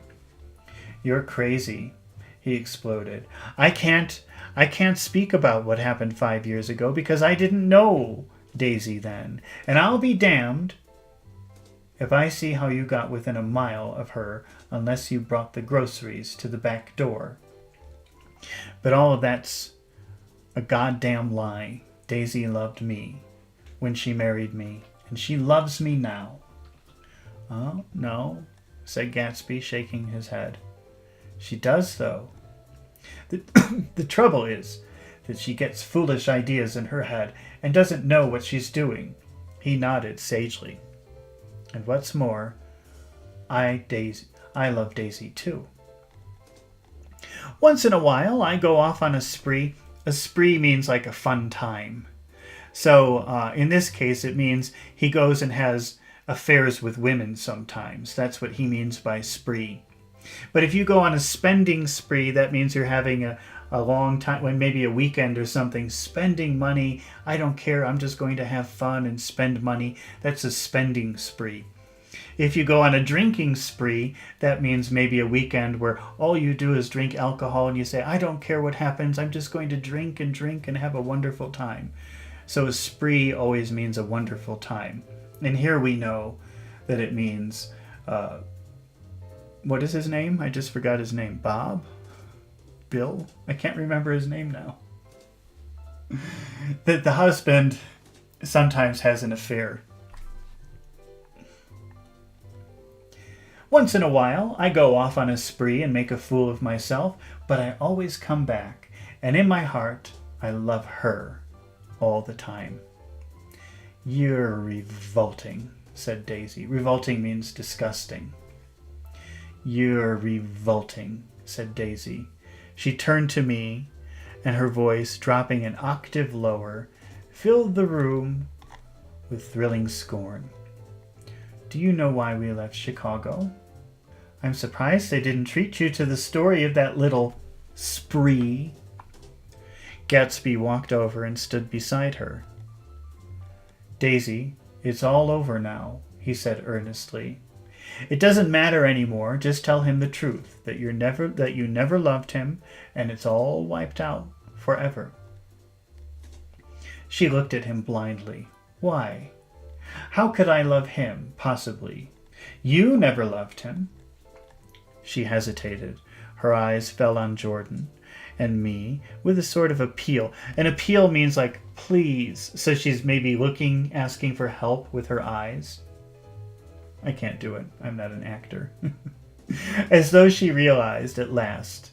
You're crazy, he exploded. I can't speak about what happened 5 years ago because I didn't know Daisy then, and I'll be damned if I see how you got within a mile of her unless you brought the groceries to the back door. But all of that's a goddamn lie. Daisy loved me when she married me, and she loves me now. Oh, no, said Gatsby, shaking his head. She does, though. The trouble is that she gets foolish ideas in her head and doesn't know what she's doing. He nodded sagely. And what's more, I love Daisy too. Once in a while, I go off on a spree. A spree means like a fun time. So in this case, it means he goes and has affairs with women sometimes. That's what he means by spree. But if you go on a spending spree, that means you're having a long time, maybe a weekend or something, spending money. I don't care. I'm just going to have fun and spend money. That's a spending spree. If you go on a drinking spree, that means maybe a weekend where all you do is drink alcohol and you say, I don't care what happens. I'm just going to drink and have a wonderful time. So a spree always means a wonderful time. And here we know that it means, what is his name? I just forgot his name. Bob? Bill? I can't remember his name now. That the husband sometimes has an affair. Once in a while, I go off on a spree and make a fool of myself, but I always come back, and in my heart, I love her all the time. You're revolting, said Daisy. Revolting means disgusting. You're revolting, said Daisy. She turned to me, and her voice, dropping an octave lower, filled the room with thrilling scorn. Do you know why we left Chicago? I'm surprised they didn't treat you to the story of that little spree. Gatsby walked over and stood beside her. Daisy, it's all over now, he said earnestly. It doesn't matter anymore. Just tell him the truth, that you never loved him, and it's all wiped out forever. She looked at him blindly. Why? How could I love him, possibly? You never loved him. She hesitated. Her eyes fell on Jordan and me with a sort of appeal. An appeal means like, please. So she's maybe looking, asking for help with her eyes. I can't do it. I'm not an actor. As though she realized at last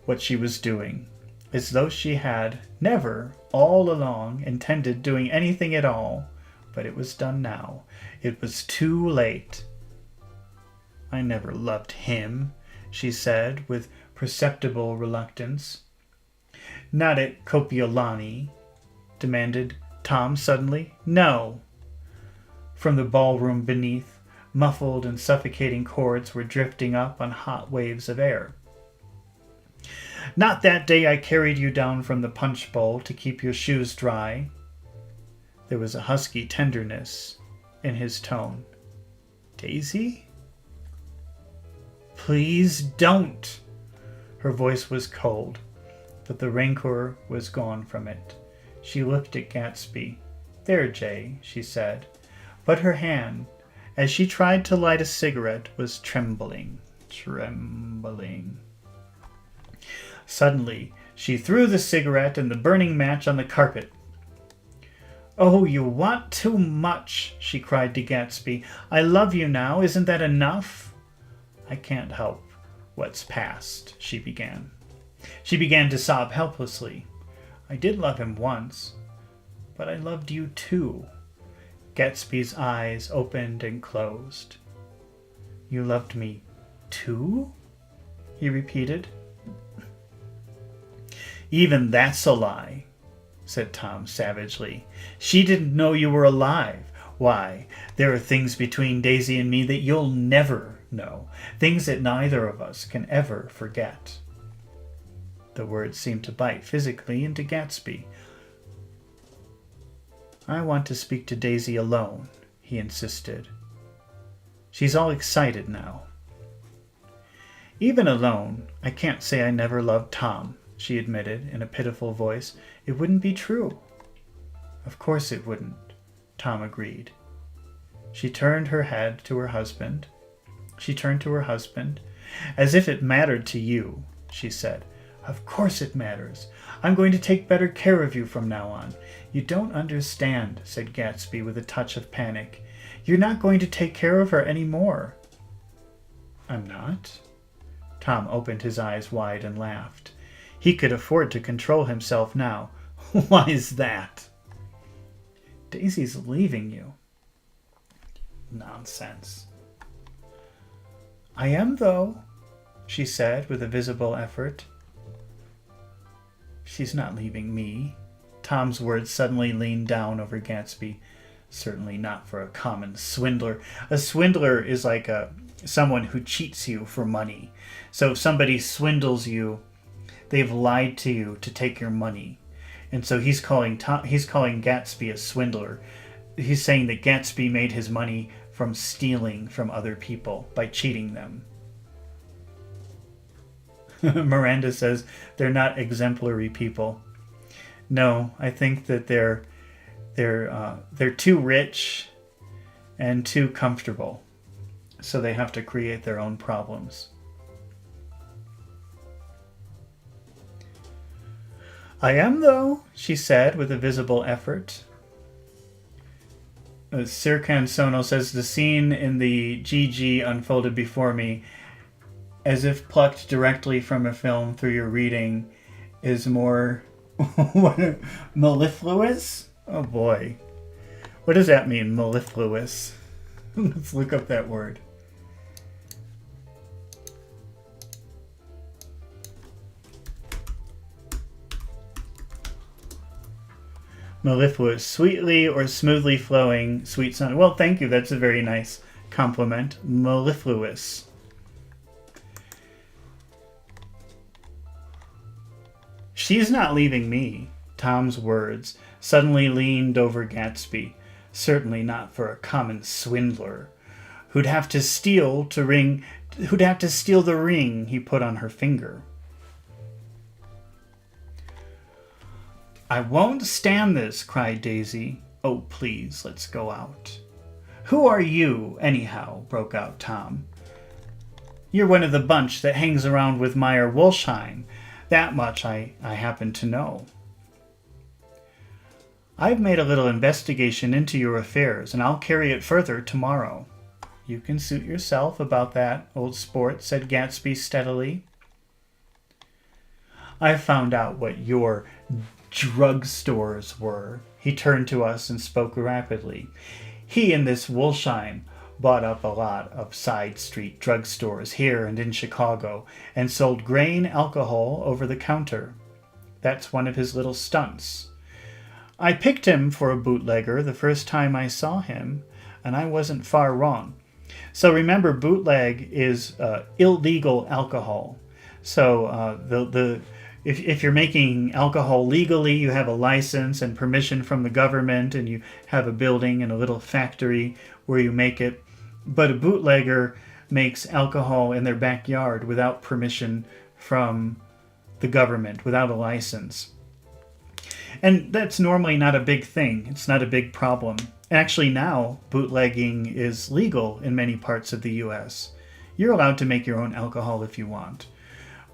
what she was doing. As though she had never, all along, intended doing anything at all. But it was done now. It was too late. I never loved him, she said with perceptible reluctance. Not at Copiolani, demanded Tom suddenly. No. From the ballroom beneath, muffled and suffocating chords were drifting up on hot waves of air. Not that day I carried you down from the punch bowl to keep your shoes dry. There was a husky tenderness in his tone. Daisy? Please don't. Her voice was cold, but the rancor was gone from it. She looked at Gatsby. There, Jay, she said, but her hand, as she tried to light a cigarette, was trembling. Suddenly, she threw the cigarette and the burning match on the carpet. Oh, you want too much, she cried to Gatsby. I love you now. Isn't that enough? I can't help what's past, she began. She began to sob helplessly. I did love him once, but I loved you too. Gatsby's eyes opened and closed. You loved me too? He repeated. Even that's a lie, said Tom savagely. She didn't know you were alive. Why, there are things between Daisy and me that you'll never know, things that neither of us can ever forget. The words seemed to bite physically into Gatsby. I want to speak to Daisy alone, he insisted. She's all excited now. Even alone, I can't say I never loved Tom, she admitted in a pitiful voice. It wouldn't be true. Of course it wouldn't, Tom agreed. She turned her head to her husband. As if it mattered to you, she said. Of course it matters. I'm going to take better care of you from now on. You don't understand, said Gatsby with a touch of panic. You're not going to take care of her any more. I'm not? Tom opened his eyes wide and laughed. He could afford to control himself now. Why is that? Daisy's leaving you. Nonsense. I am, though, she said with a visible effort. She's not leaving me. Tom's words suddenly leaned down over Gatsby. Certainly not for a common swindler. A swindler is like someone who cheats you for money. So if somebody swindles you, they've lied to you to take your money. And so he's calling Gatsby a swindler. He's saying that Gatsby made his money from stealing from other people by cheating them. Miranda says they're not exemplary people. No, I think that they're too rich and too comfortable, so they have to create their own problems. I am, though, she said with a visible effort. Sirkan Sono says the scene in the GG unfolded before me as if plucked directly from a film through your reading is more mellifluous? Oh boy. What does that mean, mellifluous? Let's look up that word. Mellifluous, sweetly or smoothly flowing, sweet sound. Well, thank you. That's a very nice compliment. Mellifluous. She's not leaving me. Tom's words suddenly leaned over Gatsby. Certainly not for a common swindler who'd have to steal the ring he put on her finger. I won't stand this, cried Daisy. Oh, please, let's go out. Who are you, anyhow? Broke out Tom. You're one of the bunch that hangs around with Meyer Wolsheim. That much I happen to know. I've made a little investigation into your affairs, and I'll carry it further tomorrow. You can suit yourself about that, old sport, said Gatsby steadily. I've found out what your drugstores were. He turned to us and spoke rapidly. He and this Wolsheim bought up a lot of side street drugstores here and in Chicago and sold grain alcohol over the counter. That's one of his little stunts. I picked him for a bootlegger the first time I saw him, and I wasn't far wrong. So remember, bootleg is illegal alcohol. So if you're making alcohol legally, you have a license and permission from the government, and you have a building and a little factory where you make it. But a bootlegger makes alcohol in their backyard without permission from the government, without a license. And that's normally not a big thing. It's not a big problem. Actually, now bootlegging is legal in many parts of the US. You're allowed to make your own alcohol if you want.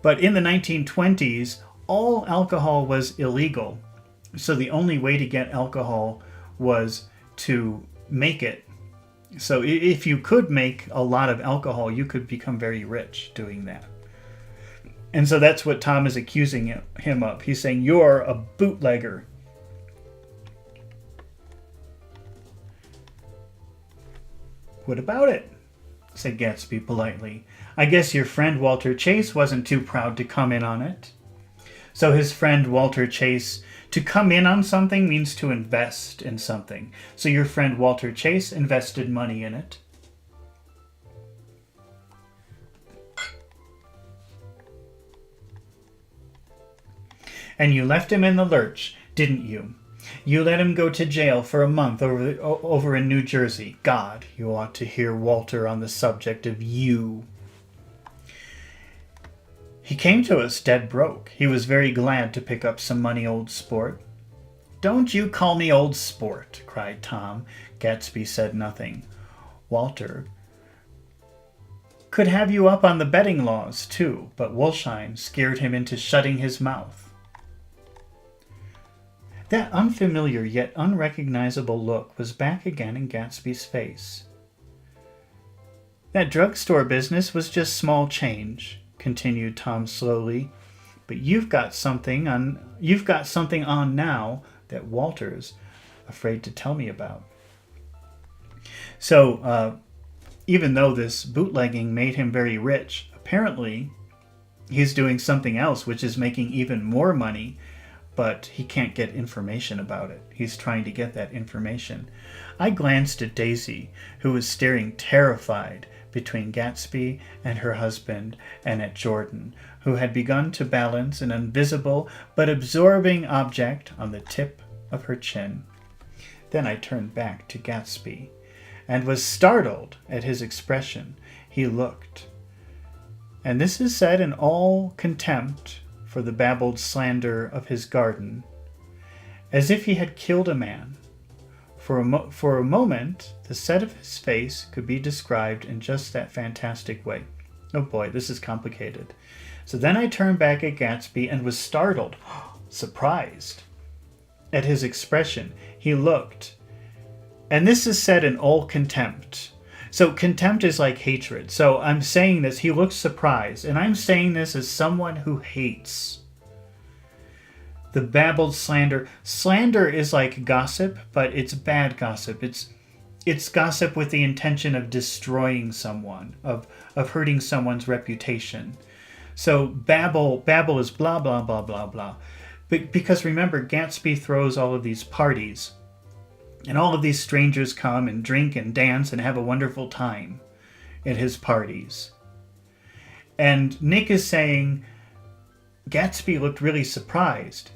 But in the 1920s, all alcohol was illegal. So the only way to get alcohol was to make it. So if you could make a lot of alcohol, you could become very rich doing that. And so that's what Tom is accusing him of. He's saying, you're a bootlegger. What about it? Said Gatsby politely. I guess your friend Walter Chase wasn't too proud to come in on it. So his friend Walter Chase, to come in on something means to invest in something. So your friend Walter Chase invested money in it. And you left him in the lurch, didn't you? You let him go to jail for a month over in New Jersey. God, you ought to hear Walter on the subject of you. He came to us dead broke. He was very glad to pick up some money, old sport. Don't you call me old sport, cried Tom. Gatsby said nothing. Walter could have you up on the betting laws, too, but Wolsheim scared him into shutting his mouth. That unfamiliar yet unrecognizable look was back again in Gatsby's face. That drugstore business was just small change, continued Tom slowly, but you've got something on now that Walter's afraid to tell me about. So, even though this bootlegging made him very rich, apparently he's doing something else which is making even more money, but he can't get information about it. He's trying to get that information. I glanced at Daisy, who was staring terrified between Gatsby and her husband, and at Jordan, who had begun to balance an invisible but absorbing object on the tip of her chin. Then I turned back to Gatsby, and was startled at his expression. He looked, and this is said in all contempt for the babbled slander of his garden, as if he had killed a man. For a moment, the set of his face could be described in just that fantastic way. Oh boy, this is complicated. So then I turned back at Gatsby and was startled, surprised, at his expression. He looked, and this is said in all contempt. So contempt is like hatred. So I'm saying this, he looks surprised, and I'm saying this as someone who hates. The babbled slander. Slander is like gossip, but it's bad gossip. It's gossip with the intention of destroying someone, of hurting someone's reputation. So babble is blah, blah, blah, blah, blah. Because remember, Gatsby throws all of these parties, and all of these strangers come and drink and dance and have a wonderful time at his parties. And Nick is saying Gatsby looked really surprised.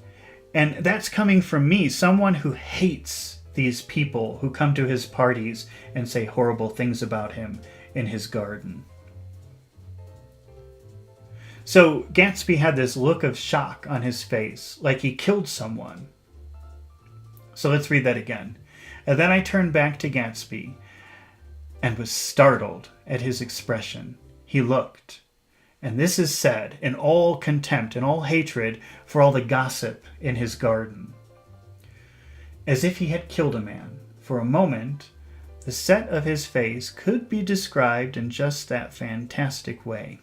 And that's coming from me, someone who hates these people who come to his parties and say horrible things about him in his garden. So Gatsby had this look of shock on his face, like he killed someone. So let's read that again. And then I turned back to Gatsby and was startled at his expression. He looked, and this is said in all contempt and all hatred for all the gossip in his garden, as if he had killed a man. For a moment, the set of his face could be described in just that fantastic way.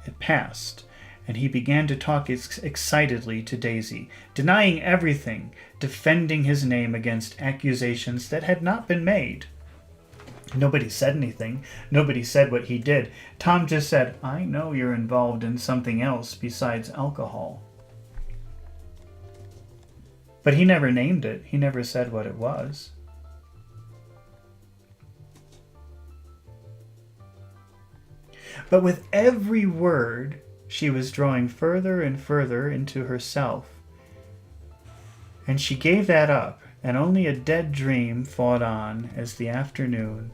It passed, and he began to talk excitedly to Daisy, denying everything, defending his name against accusations that had not been made. Nobody said anything. Nobody said what he did. Tom just said, I know you're involved in something else besides alcohol. But he never named it. He never said what it was. But with every word She was drawing further and further into herself, and she gave that up, and only a dead dream fought on as the afternoon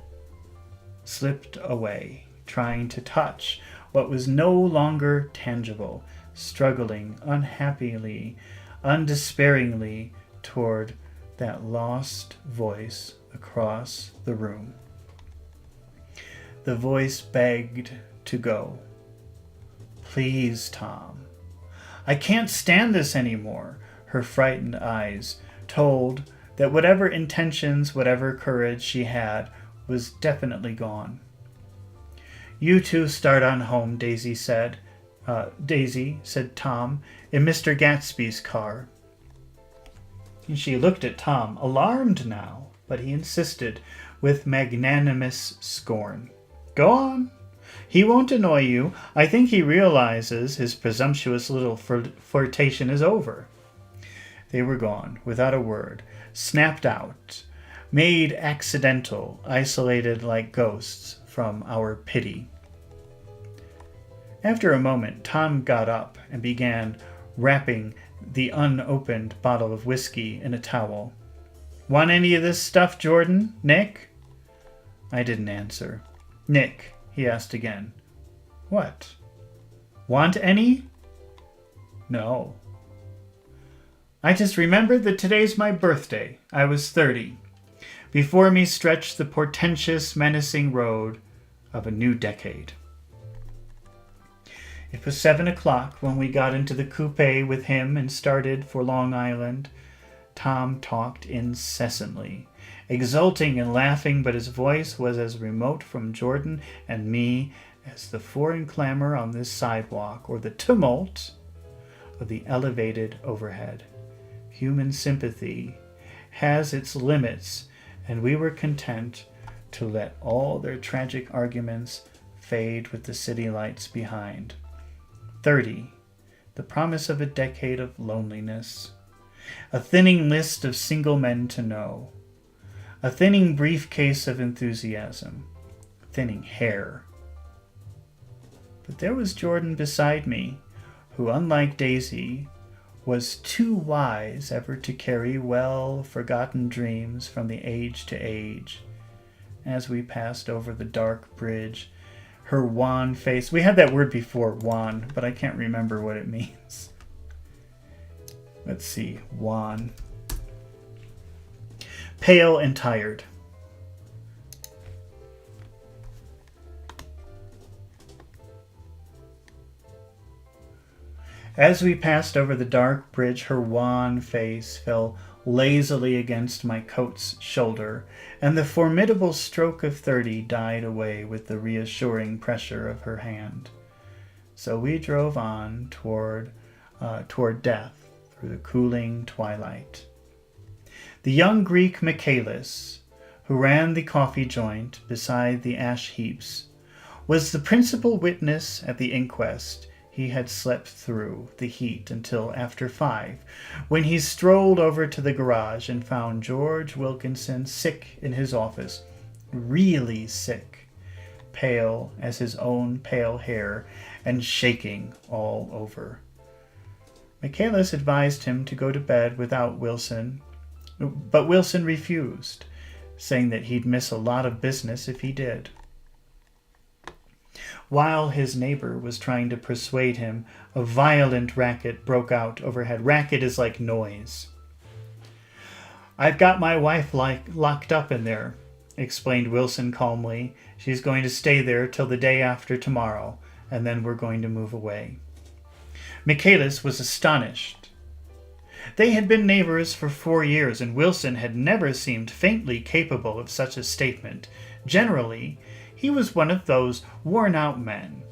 slipped away, trying to touch what was no longer tangible, struggling unhappily, undespairingly toward that lost voice across the room. The voice begged to go. Please, Tom. I can't stand this anymore. Her frightened eyes told that whatever intentions, whatever courage she had was definitely gone. You two start on home, Daisy, said Tom, in Mr. Gatsby's car. And she looked at Tom, alarmed now, but he insisted with magnanimous scorn. Go on. He won't annoy you. I think he realizes his presumptuous little flirtation is over. They were gone, without a word, snapped out, made accidental, isolated like ghosts from our pity. After a moment, Tom got up and began wrapping the unopened bottle of whiskey in a towel. Want any of this stuff, Jordan? Nick? I didn't answer. Nick, he asked again. What? Want any? No. I just remembered that today's my birthday. I was 30. Before me stretched the portentous, menacing road of a new decade. It was 7 o'clock when we got into the coupe with him and started for Long Island. Tom talked incessantly, exulting and laughing, but his voice was as remote from Jordan and me as the foreign clamor on this sidewalk or the tumult of the elevated overhead. Human sympathy has its limits, and we were content to let all their tragic arguments fade with the city lights behind. 30, the promise of a decade of loneliness. A thinning list of single men to know. A thinning briefcase of enthusiasm. Thinning hair. But there was Jordan beside me, who, unlike Daisy, was too wise ever to carry well-forgotten dreams from the age to age. As we passed over the dark bridge, her wan face... We had that word before, wan, but I can't remember what it means. Let's see, wan. Pale and tired. As we passed over the dark bridge, her wan face fell lazily against my coat's shoulder, and the formidable stroke of 30 died away with the reassuring pressure of her hand. So we drove on toward death through the cooling twilight. The young Greek Michaelis, who ran the coffee joint beside the ash heaps, was the principal witness at the inquest. He had slept through the heat until after 5, when he strolled over to the garage and found George Wilkinson sick in his office, really sick, pale as his own pale hair and shaking all over. Michaelis advised him to go to bed without Wilson, but Wilson refused, saying that he'd miss a lot of business if he did. While his neighbor was trying to persuade him, a violent racket broke out overhead. Racket is like noise. I've got my wife locked up in there, explained Wilson calmly. She's going to stay there till the day after tomorrow, and then we're going to move away. Michaelis was astonished. They had been neighbors for 4 years, and Wilson had never seemed faintly capable of such a statement. Generally, he was one of those worn-out men.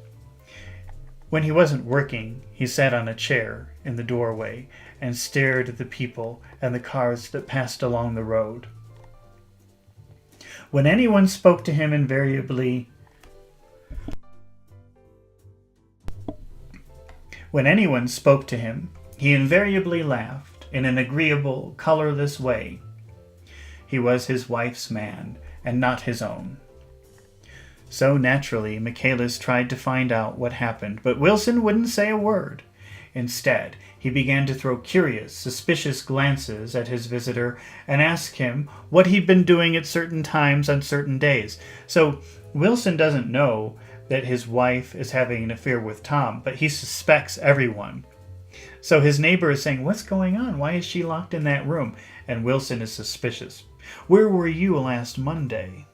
When he wasn't working, he sat on a chair in the doorway and stared at the people and the cars that passed along the road. When anyone spoke to him, he invariably laughed in an agreeable, colorless way. He was his wife's man, and not his own. So naturally, Michaelis tried to find out what happened, but Wilson wouldn't say a word. Instead, he began to throw curious, suspicious glances at his visitor and ask him what he'd been doing at certain times on certain days. So Wilson doesn't know that his wife is having an affair with Tom, but he suspects everyone. So his neighbor is saying, "What's going on? Why is she locked in that room?" And Wilson is suspicious. "Where were you last Monday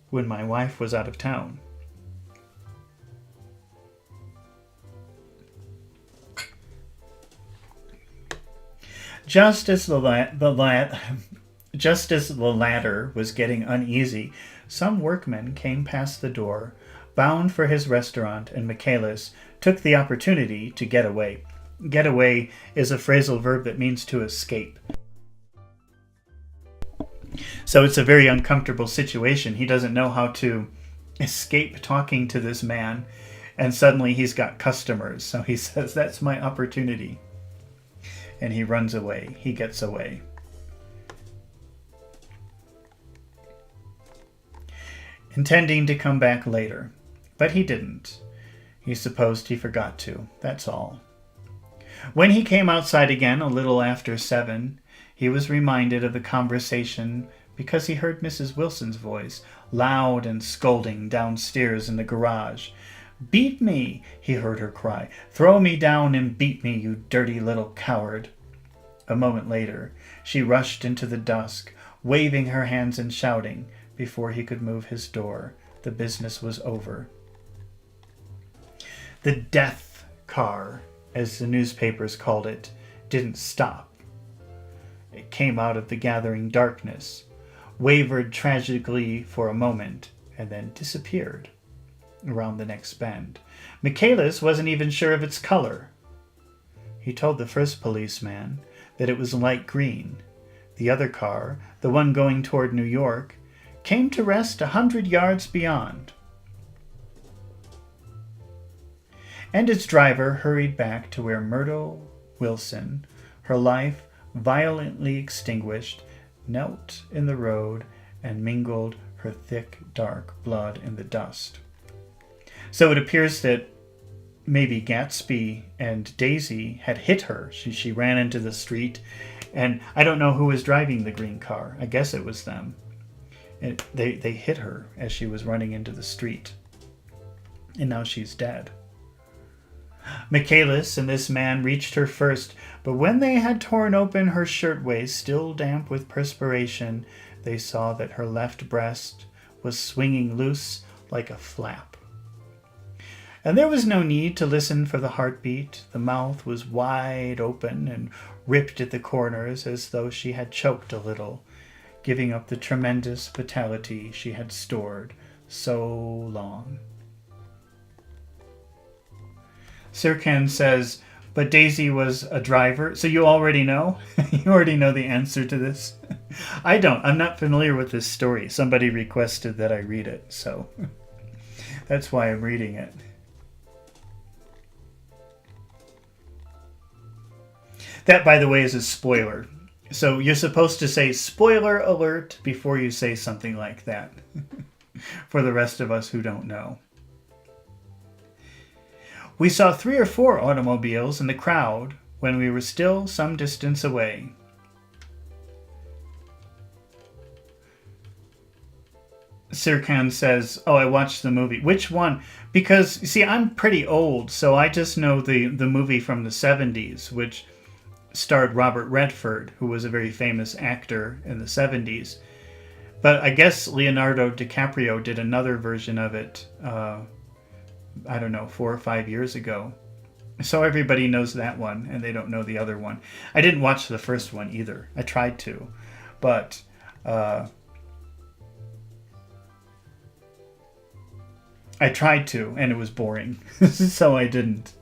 when my wife was out of town?" Just as the latter was getting uneasy, some workmen came past the door, bound for his restaurant, and Michaelis took the opportunity to get away. Get away is a phrasal verb that means to escape. So it's a very uncomfortable situation. He doesn't know how to escape talking to this man, and suddenly he's got customers. So he says, "That's my opportunity." And he runs away. He gets away. Intending to come back later. But he didn't. He supposed he forgot to. That's all. When he came outside again a little after 7, he was reminded of the conversation because he heard Mrs. Wilson's voice, loud and scolding, downstairs in the garage. "Beat me," he heard her cry. "Throw me down and beat me, you dirty little coward." A moment later, she rushed into the dusk, waving her hands and shouting. Before he could move his door, the business was over. The death car, as the newspapers called it, didn't stop. It came out of the gathering darkness, wavered tragically for a moment, and then disappeared around the next bend. Michaelis wasn't even sure of its color. He told the first policeman that it was light green. The other car, the one going toward New York, came to rest 100 yards beyond. And its driver hurried back to where Myrtle Wilson, her life violently extinguished, knelt in the road and mingled her thick, dark blood in the dust. So it appears that maybe Gatsby and Daisy had hit her. She ran into the street, and I don't know who was driving the green car. I guess it was them. And they hit her as she was running into the street. And now she's dead. Michaelis and this man reached her first, but when they had torn open her shirtwaist, still damp with perspiration, they saw that her left breast was swinging loose like a flap. And there was no need to listen for the heartbeat. The mouth was wide open and ripped at the corners as though she had choked a little, giving up the tremendous vitality she had stored so long. Sirkan says, "But Daisy was a driver." So you already know? You already know the answer to this? I don't. I'm not familiar with this story. Somebody requested that I read it, so that's why I'm reading it. That, by the way, is a spoiler. So you're supposed to say "spoiler alert" before you say something like that. For the rest of us who don't know. We saw 3 or 4 automobiles in the crowd when we were still some distance away. Sirkan says, "Oh, I watched the movie." Which one? Because, see, I'm pretty old, so I just know the movie from the 70s, which starred Robert Redford, who was a very famous actor in the 70s. But I guess Leonardo DiCaprio did another version of it, I don't know, 4 or 5 years ago. So everybody knows that one, and they don't know the other one. I didn't watch the first one either. I tried to, but I tried to, and it was boring, so I didn't.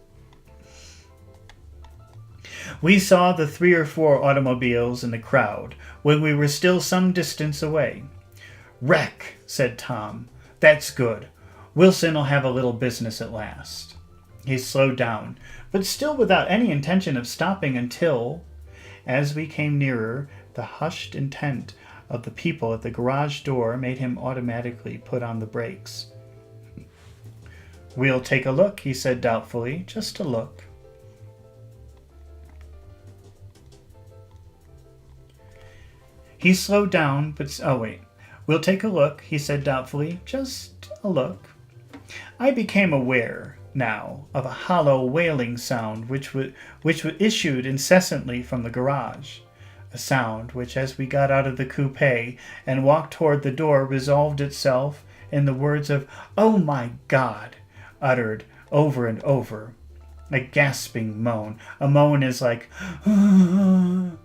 We saw the 3 or 4 automobiles in the crowd when we were still some distance away. "Wreck," said Tom. "That's good. Wilson'll have a little business at last." He slowed down, but still without any intention of stopping until, as we came nearer, the hushed intent of the people at the garage door made him automatically put on the brakes. We'll take a look, he said doubtfully. Just a look. He slowed down, but... Oh, wait. We'll take a look, he said doubtfully. Just a look. I became aware now of a hollow wailing sound which issued incessantly from the garage. A sound which, as we got out of the coupe and walked toward the door, resolved itself in the words of, "Oh my God," uttered over and over. A gasping moan. A moan is like, and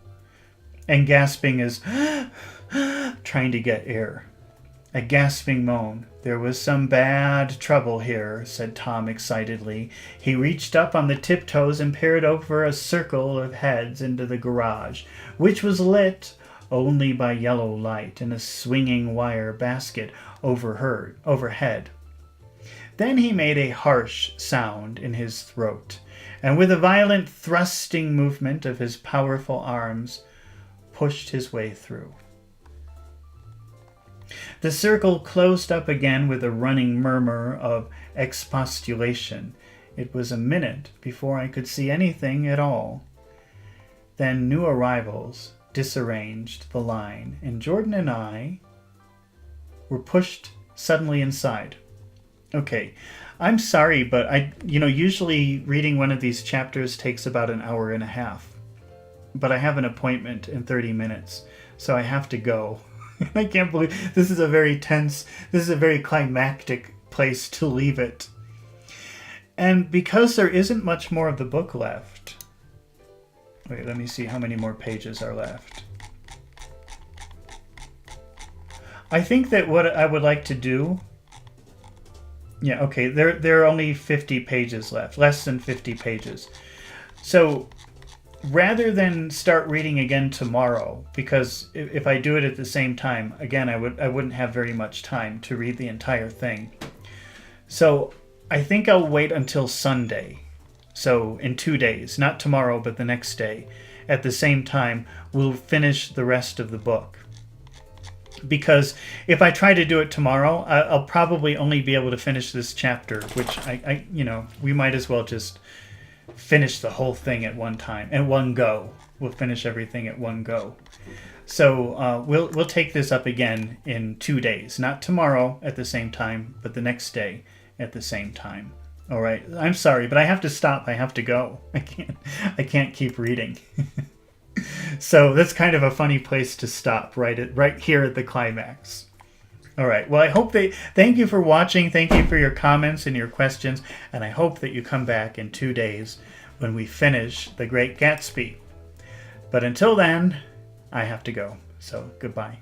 gasping is trying to get air. A gasping moan. There was some bad trouble here, said Tom excitedly. He reached up on the tiptoes and peered over a circle of heads into the garage, which was lit only by yellow light in a swinging wire basket overhead. Then he made a harsh sound in his throat, and with a violent thrusting movement of his powerful arms, pushed his way through. The circle closed up again with a running murmur of expostulation. It was a minute before I could see anything at all. Then new arrivals disarranged the line, and Jordan and I were pushed suddenly inside. Okay, I'm sorry, but usually reading one of these chapters takes about an hour and a half. But I have an appointment in 30 minutes, so I have to go. I can't believe this is a very climactic place to leave it. And because there isn't much more of the book left. Wait, let me see how many more pages are left. I think that what I would like to do... Yeah, okay, there are only 50 pages left. Less than 50 pages. So... rather than start reading again tomorrow, because if I do it at the same time, again, I wouldn't have very much time to read the entire thing. So I think I'll wait until Sunday. So in 2 days, not tomorrow, but the next day, at the same time, we'll finish the rest of the book. Because if I try to do it tomorrow, I'll probably only be able to finish this chapter, which we might as well just finish the whole thing at one time, at one go. We'll finish everything at one go. So we'll take this up again in 2 days, not tomorrow at the same time, but the next day at the same time. All right. I'm sorry, but I have to stop. I have to go. I can't keep reading. So that's kind of a funny place to stop, right here at the climax. All right. Well, thank you for watching. Thank you for your comments and your questions. And I hope that you come back in 2 days when we finish The Great Gatsby. But until then, I have to go. So goodbye.